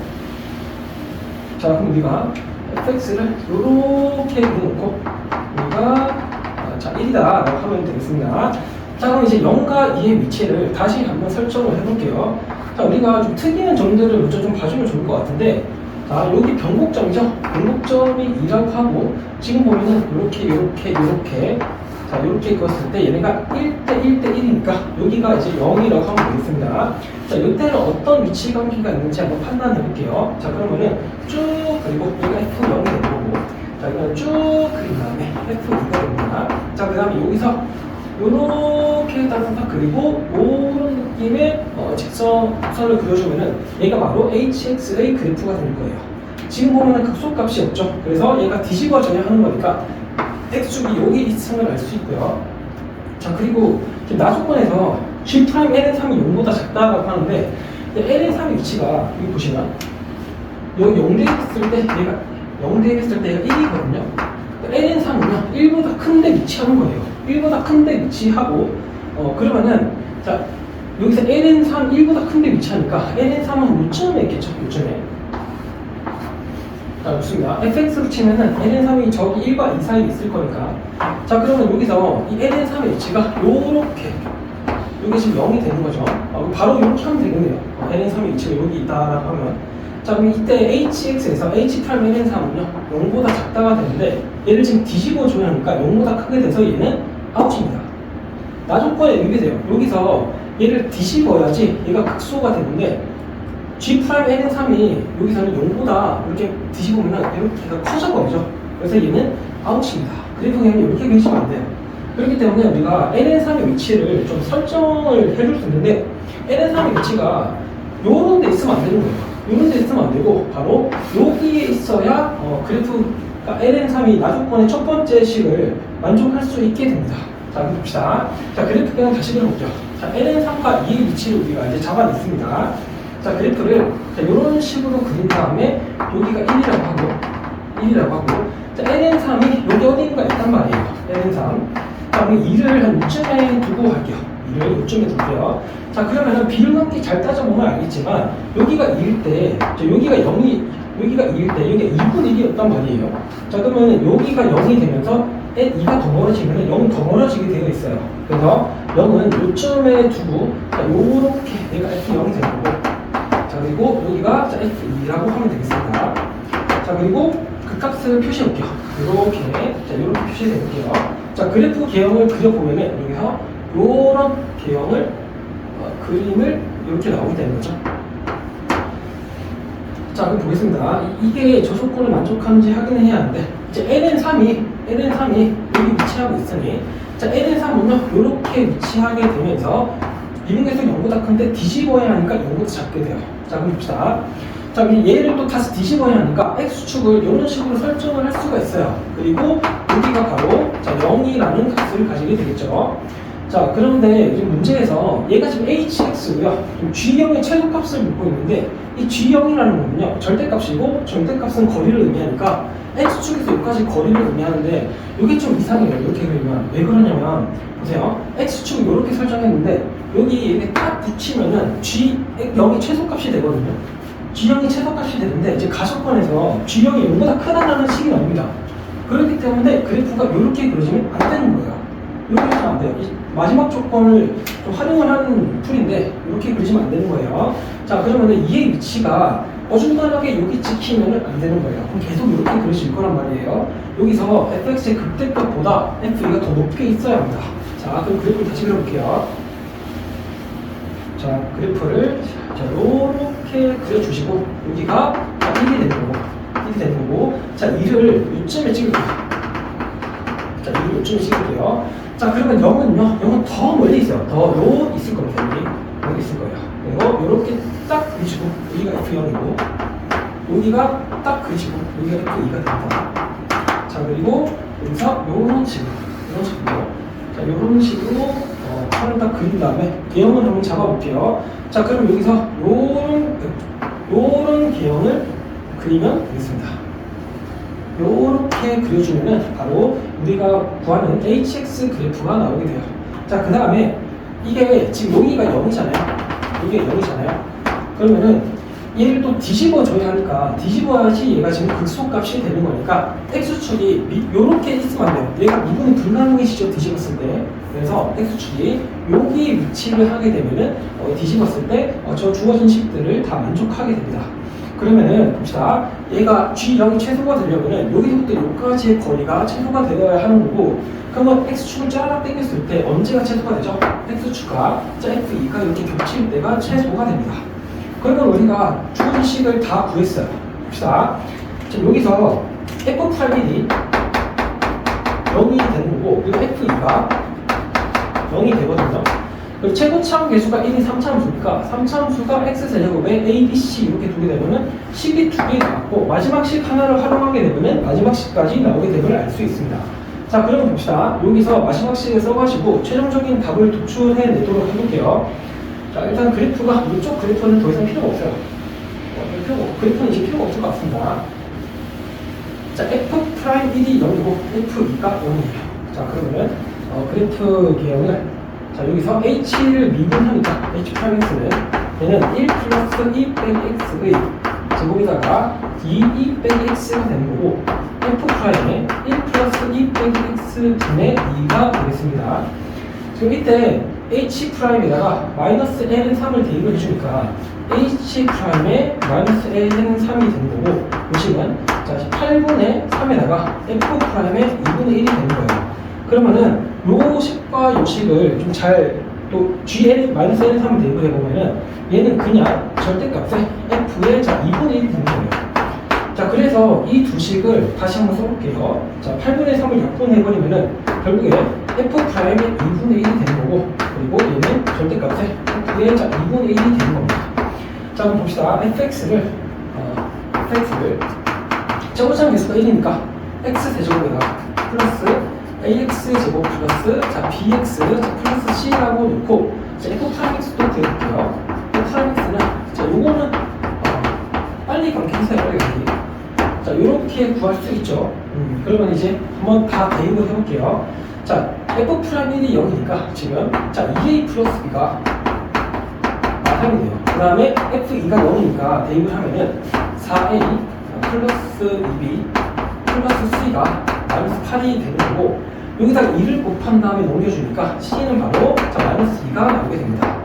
자, 그럼 우리가 fx를 이렇게 그려놓고 우리가 자 1이다 라고 하면 되겠습니다. 자, 그럼 이제 0과 2의 위치를 다시 한번 설정을 해볼게요. 자, 우리가 좀 특이한 점들을 먼저 좀 봐주면 좋을 것 같은데, 자, 여기 변곡점이죠. 변곡점이 2라고 하고, 지금 보면은 이렇게, 자, 이렇게 그었을 때 얘네가 1대1대1이니까 여기가 이제 0이라고 하면 되겠습니다. 자, 이때는 어떤 위치 관계가 있는지 한번 판단해 볼게요. 자, 그러면은 쭉 그리고 여기가 F0이 되는 거고, 자, 이거는 쭉 그린 다음에 F2가 됩니다. 자, 그 다음에 여기서 요렇게 따라서 그리고 이런 느낌의 직선을 그려주면은 얘가 바로 HX의 그래프가 될 거예요. 지금 보면은 극소값이 없죠. 그래서 얘가 뒤집어져야 하는 거니까 X축이 여기 있음을 알 수 있고요. 자, 그리고 지금 나조건에서 G'-Ln3이 0보다 작다라고 하는데 Ln3의 위치가 여기 보시면 여기 0 대입했을 때 얘가 0 대입했을 때 얘가 1이거든요. Ln3은요 1보다 큰데 위치하는 거예요. 1보다 큰데 위치하고 그러면은 자 여기서 Ln3 1보다 큰데 위치하니까 Ln3은 요쯤에 있겠죠. 요쯤에. 자, 좋습니다. fx로 치면은 Ln3이 저기 1과 2 사이에 있을 거니까. 자, 그러면 여기서 이 Ln3의 위치가 요렇게 여기 지금 0이 되는 거죠. 바로 이렇게 하면 되겠네요. Ln3의 위치가 여기 있다라고 하면. 자, 그럼 이때 hx에서 h'-ln3은요 0보다 작다가 되는데 얘를 지금 뒤집어 줘야 하니까 0보다 크게 돼서 얘는 아웃입니다. 나조건에 의미돼요. 여기서 얘를 뒤집어야지 얘가 극소가 되는데 G'-Ln3이 여기서는 0보다 이렇게 뒤집으면 이렇게 커져버리죠. 그래서 얘는 아웃입니다. 그래프 그냥 이렇게 그리시면 안 돼요. 그렇기 때문에 우리가 Ln3의 위치를 좀 설정을 해줄 수 있는데 Ln3의 위치가 요런 데 있으면 안 되는 거예요. 요런 데 있으면 안 되고 바로 여기에 있어야 그래프가 Ln3이 나조건의 첫 번째 식을 만족할 수 있게 됩니다. 자, 한번 봅시다. 자, 그래프 그냥 다시 그려볼게요. 자, Ln3과 2의 위치를 우리가 이제 잡아냈습니다. 자, 그래프를 자, 이런 식으로 그린 다음에 여기가 1이라고 하고 자, Ln3이 여기 어딘가 있단 말이에요. Ln3. 자, 그럼 2를 한 요쯤에 두고 갈게요. 2를 요쯤에 둘게요. 자, 그러면은 비율넘기 잘 따져보면 알겠지만 여기가 2일 때 여기가 0이 여기가 2일 때 여기가 2분의 1이었단 말이에요. 자, 그러면 여기가 0이 되면서 2가 더 멀어지면 0이 더 멀어지게 되어 있어요. 그래서 0은 요쯤에 두고 자, 요렇게 얘가 F0이 되는 거고 자, 그리고 여기가 자, F2라고 하면 되겠습니다. 자, 그리고 그 값을 표시해 볼게요. 이렇게 자, 이렇게 표시해 볼게요. 자, 그래프 개형을 그려보면은 여기서 요런 개형을 그림을 이렇게 나오게 되는 거죠. 자, 그럼 보겠습니다. 이게 저 조건을 만족하는지 확인해야 하는데 이제 Ln3이 여기 위치하고 있으니 자, Ln3은요 이렇게 위치하게 되면서 미분계수가 0보다 큰데 뒤집어야 하니까 0보다 작게 돼요. 자, 그럼 봅시다. 자, 얘를 또 다시 뒤집어야 하니까 X축을 이런 식으로 설정을 할 수가 있어요. 그리고 여기가 바로 자, 0이라는 값을 가지게 되겠죠. 자, 그런데 지금 문제에서 얘가 지금 hx고요. G형의 최소값을 묻고 있는데 이 G형이라는 거는요 절대값이고 절대값은 거리를 의미하니까 X축에서 여기까지 거리를 의미하는데 이게 좀 이상해요. 이렇게 그리면 왜 그러냐면 보세요. X축을 이렇게 설정했는데 여기 이렇게 딱 붙이면은 G형이 최소값이 되거든요. G형이 최소값이 되는데 이제 가속권에서 G형이 0보다 크다라는 식이 나옵니다. 그렇기 때문에 그래프가 이렇게 그려지면 안 되는 거예요. 이렇게 그리면 안 돼요. 마지막 조건을 좀 활용을 하는 풀인데 이렇게 그리시면 안 되는 거예요. 자, 그러면 이의 위치가 어중간하게 여기 찍히면 안 되는 거예요. 그럼 계속 이렇게 그리실 거란 말이에요. 여기서 fx의 극대값보다 f2가 더 높게 있어야 합니다. 자, 그럼 그래프를 다시 그려볼게요. 자, 그래프를 자, 이렇게 그려주시고 여기가 1이 되는 거고 1이 되는 거고 자, 2를 요쯤에 찍을게요. 자, 2를 요쯤에 찍을게요. 자, 그러면 0은 더 멀리 있어요. 더 요 있을 겁니다. 여기 있을 거예요. 그리고 이렇게 딱 그리시고 여기가 F0이고 여기가 딱 그리시고 여기가 F2가 됩니다. 자, 그리고 여기서 요런 식으로 자, 요런 식으로 판을 딱 그린 다음에 개형을 한번 잡아볼게요. 자, 그럼 여기서 요런 개형을 그리면 되겠습니다. 요렇게 그려주면은 바로 우리가 구하는 HX 그래프가 나오게 돼요. 자, 그 다음에 이게 지금 여기가 0이잖아요. 여기가 0이잖아요. 그러면은 얘를 또 뒤집어줘야 하니까 뒤집어야지 얘가 지금 극소값이 되는 거니까 x축이 요렇게 있으면 안 돼요. 얘가 미분이 불가능해지죠, 뒤집었을 때. 그래서 x축이 여기 위치를 하게 되면은 뒤집었을 때 저 주어진 식들을 다 만족하게 됩니다. 그러면은 봅시다. 얘가 G0이 최소가 되려면은 여기서부터 여기까지의 거리가 최소가 되어야 하는 거고, 그러면 x축을 쫙 당겼을 때 언제가 최소가 되죠? x축과 f2가 이렇게 겹칠 때가 최소가 됩니다. 그러면 우리가 주어진 식을 다 구했어요. 봅시다. 지금 여기서 f'1이 0이 되는 거고, 그리고 f2가 0이 되거든요. 그리고 최고차원 계수가 1이 3차함수니까 3차함수가 x제곱에 a, b, c 이렇게 두게 되면은 식이 두 개 나왔고, 마지막 식 하나를 활용하게 되면은 마지막 식까지 나오게 됨을 알 수 있습니다. 자, 그러면 봅시다. 여기서 마지막 식을 써가지고 최종적인 답을 도출해내도록 해볼게요. 자, 일단 그래프가 이쪽 그래프는 더 이상 필요가 없어요. 그래프는 이제 필요가 없을 것 같습니다. 자, f'1이 0이고 f2가 0이에요. 자, 그러면은 그래프 개형을, 자, 여기서 h를 미분하니까 h'x는 얘는 1 플러스 2 빼기 x의 제곱에다가 2 빼기 x가 되는 거고, f'에 1 플러스 2 빼기 x 분의 2가 되겠습니다. 지금 이때 h'에다가 마이너스 ln 3을 대입을 해주니까 h'에 마이너스 ln 3이 되는 거고, 요식은 자 8분의 3에다가 f'의 2분의 1이 되는 거예요. 그러면은 요 식과 요 식을 좀 잘 또 gn 마이너스 ln 3을 대입을 해보면은 얘는 그냥 절대값에 f의 자 2분의 1이 되는 거예요. 자, 그래서 이 두 식을 다시 한번 써볼게요. 자, 8분의 3을 약분해버리면은 결국에 f'의 2분의 1이 되는 거고, 그리고 얘는 절대값에 f의 자 2분의 1이 되는 겁니다. 자, 그럼 봅시다. fx를 최고차원 계수가 1이니까 x제곱에다가 플러스 ax제곱 플러스 자 bx 자, 플러스 c라고 놓고, 자 f'x도 대볼게요. f'x는 자 요거는 빨리 감기세요. 빨리 감기. 자, 요렇게 구할 수 있죠. 그러면 이제 한번 다 대입을 해볼게요. 자, f'1이 0이니까 지금 자 2a 플러스 b가 마삼이 돼요. 그 다음에 f2가 0이니까 대입을 하면은 4a 플러스 2b 플러스 c가 마이너스 8이 되는 거고, 여기다가 2를 곱한 다음에 넘겨주니까 c는 바로 자 마이너스 2가 나오게 됩니다.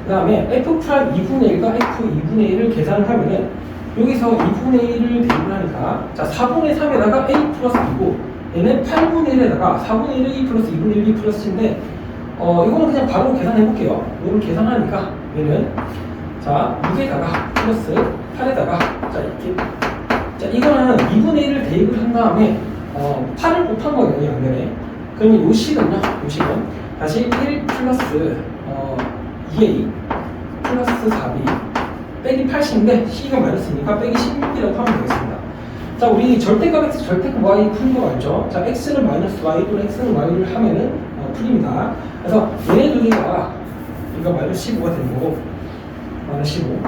그 다음에 f' 2분의 1과 f 2분의 1을 계산을 하면은 여기서 2분의 1을 대입을 하니까 자 4분의 3에다가 a 플러스 b고, 얘는 8분의 1에다가 4분의 1을 a 플러스 2분의 1 b 플러스 c인데 이거는 그냥 바로 계산해 볼게요. 이걸 계산하니까 얘는 자 6에다가 플러스 8에다가 자 이렇게, 자 이거는 2분의 1을 대입을 한 다음에 8을 곱한 거예요, 이 양면에. 그러면 요 식은요, 요 식은 다시 1 플러스 2a 플러스 4b 빼기 80인데 c가 마이너스니까 빼기 16이라고 하면 되겠습니다. 자, 우리 절대값 x, 절대값 y 푸는 거 알죠? 자, x는 마이너스 y 또는 x는 y를 하면은 풀입니다. 그래서 얘네 두 개가 이거 마이너스 15가 되는 거고, 마이너스 15.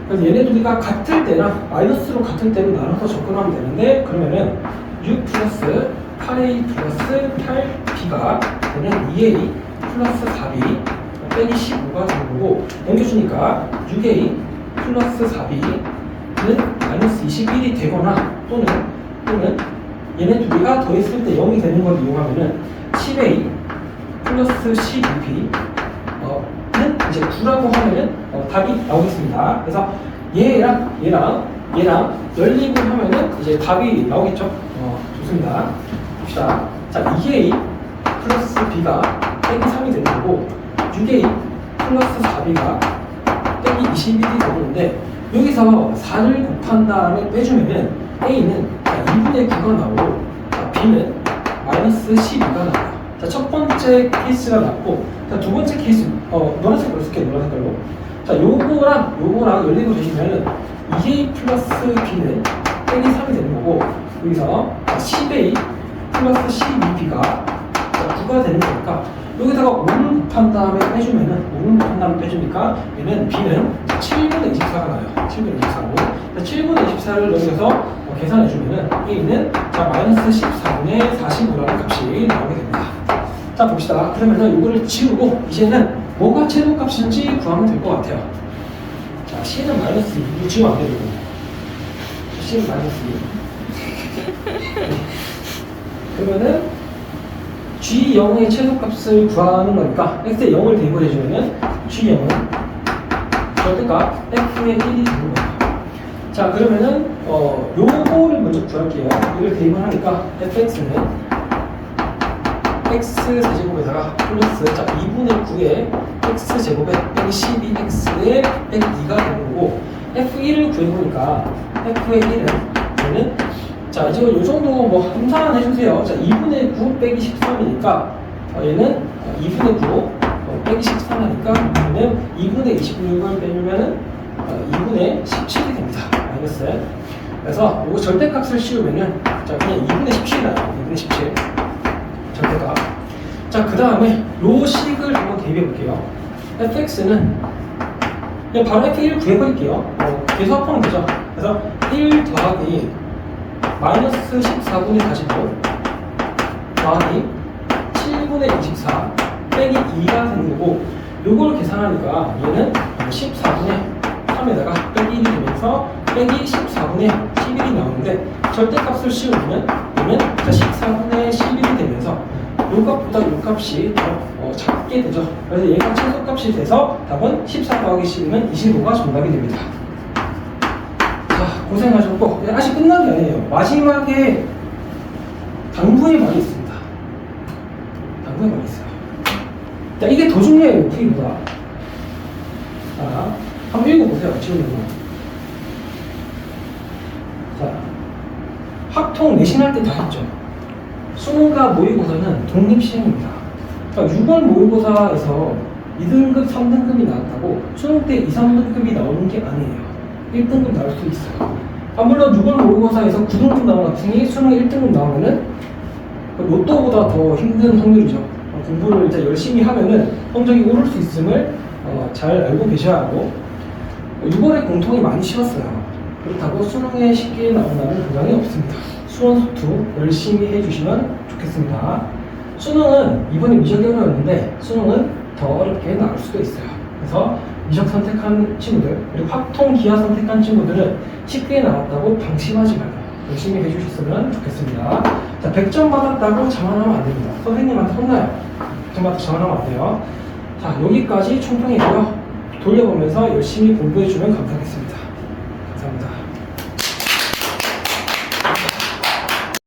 그래서 얘네 두 개가 같을 때나 마이너스로 같을 때는 나눠서 접근하면 되는데, 그러면은 6 플러스 8a 플러스 8b가 되는 2a 플러스 4b 빼기 15가 되는 거고, 넘겨주니까 6a 플러스 4b는 마이너스 21이 되거나 또는 얘네 두 개가 더했을 때 0이 되는 걸 이용하면은 10a 플러스 12b 는 이제 9라고 하면은 답이 나오겠습니다. 그래서 얘랑 연립을 하면은 이제 답이 나오겠죠. 좋습니다. 봅시다. 자, 2a 플러스 b가 빼기 3이 되는 거고, 6a 플러스 4b가 빼기 21이 되는데, 여기서 4를 곱한 다음에 빼주면은 a는 2분의 9가 나오고 b는 마이너스 12가 나와요. 자, 첫 번째 케이스가 나왔고, 자, 두 번째 케이스 노란색으로 쓸게요. 노란색으로. 자, 요거랑 연립을 해주면은 2a 플러스 b는 빼기 3이 되는 거고, 여기서 10a 플러스 12b가 9가 되는 거니까 여기다가 5를 곱한 다음에 빼주면은 5를 곱한 다음에 빼주니까 얘는 b는 7분의 24가 나와요. 7분의 24고, 7분의 24를 넘겨서 계산해주면은 a는 자 마이너스 14분의 45라는 값이 나오게 됩니다. 자, 봅시다. 그러면은 이거를 지우고 이제는 뭐가 최소값인지 구하면 될 것 같아요. 자, C는 마이너스 2. 지금 안 되고. C는 마이너스 2. 그러면은 G0의 최소값을 구하는 거니까 X에 0을 대입을 해주면은 G0은 절대값 F의 1이 되는 거예요. 자, 그러면은 요거를 먼저 구할게요. 이걸 대입을 하니까 fx는 x 세제곱에다가 플러스 2분의 9에 x 제곱에 112x에 102가 되는 거고, f1을 구해보니까 f의 1은 얘는 자, 이제 요 정도 뭐 함수만 해주세요. 자, 2분의 9 빼기 13이니까 얘는 2분의 9 빼기 13하니까 얘는 2분의 26을 빼면은 2분의 17이 됩니다. 마이너스. 그래서 이거 절대값을 씌우면은 자, 그냥 2분의 17이 나요. 2분의 17 절대값. 자, 그 다음에 요 식을 한번 대입해 볼게요. fx는 그냥 바로 f1 구해버릴게요. 계속하면 되죠. 그래서 1 더하기 마이너스 14분의 45 더하기 7분의 24 빼기 2가 되는 거고, 요걸 계산하니까 얘는 14분의 3에다가 빼기 1이 되면서 빼기 14분의 11이 나오는데, 절대값을 씌우면 얘는 14분의 11이 되면서 요 값보다 요 값이 더 작게 되죠. 그래서 얘가 최소값이 돼서 답은 14 더하기 11은 25가 정답이 됩니다. 자, 고생하셨고, 아직 끝난 게 아니에요. 마지막에 당분의 말이 있습니다. 당분의 말이 있어요. 자, 이게 더 중요해요, 풀이보다. 자, 한번 읽어보세요, 지금 이거. 자, 학통 내신할 때 다 했죠. 수능과 모의고사는 독립시험입니다. 그러니까 6월 모의고사에서 2등급, 3등급이 나왔다고 수능 때 2, 3등급이 나오는 게 아니에요. 1등급 나올 수 있어요. 물론 6월 모의고사에서 9등급 나온 학생이 수능에 1등급 나오면은 로또보다 더 힘든 확률이죠. 공부를 이제 열심히 하면은 성적이 오를 수 있음을 잘 알고 계셔야 하고, 6월에 공통이 많이 쉬웠어요. 그렇다고 수능에 쉽게 나온다는 보장이 없습니다. 수원 수투 열심히 해주시면 좋겠습니다. 수능은 이번에 미적이 어려웠는데 수능은 더 어렵게 나올 수도 있어요. 그래서 미적 선택한 친구들, 그리고 확통 기하 선택한 친구들은 쉽게 나왔다고 방심하지 말고 열심히 해주셨으면 좋겠습니다. 자, 100점 받았다고 자만하면 안 됩니다. 선생님한테 혼나요. 100점 받았다고 자만하면 안 돼요. 자, 여기까지 총평이고요. 돌려보면서 열심히 공부해주면 감사하겠습니다.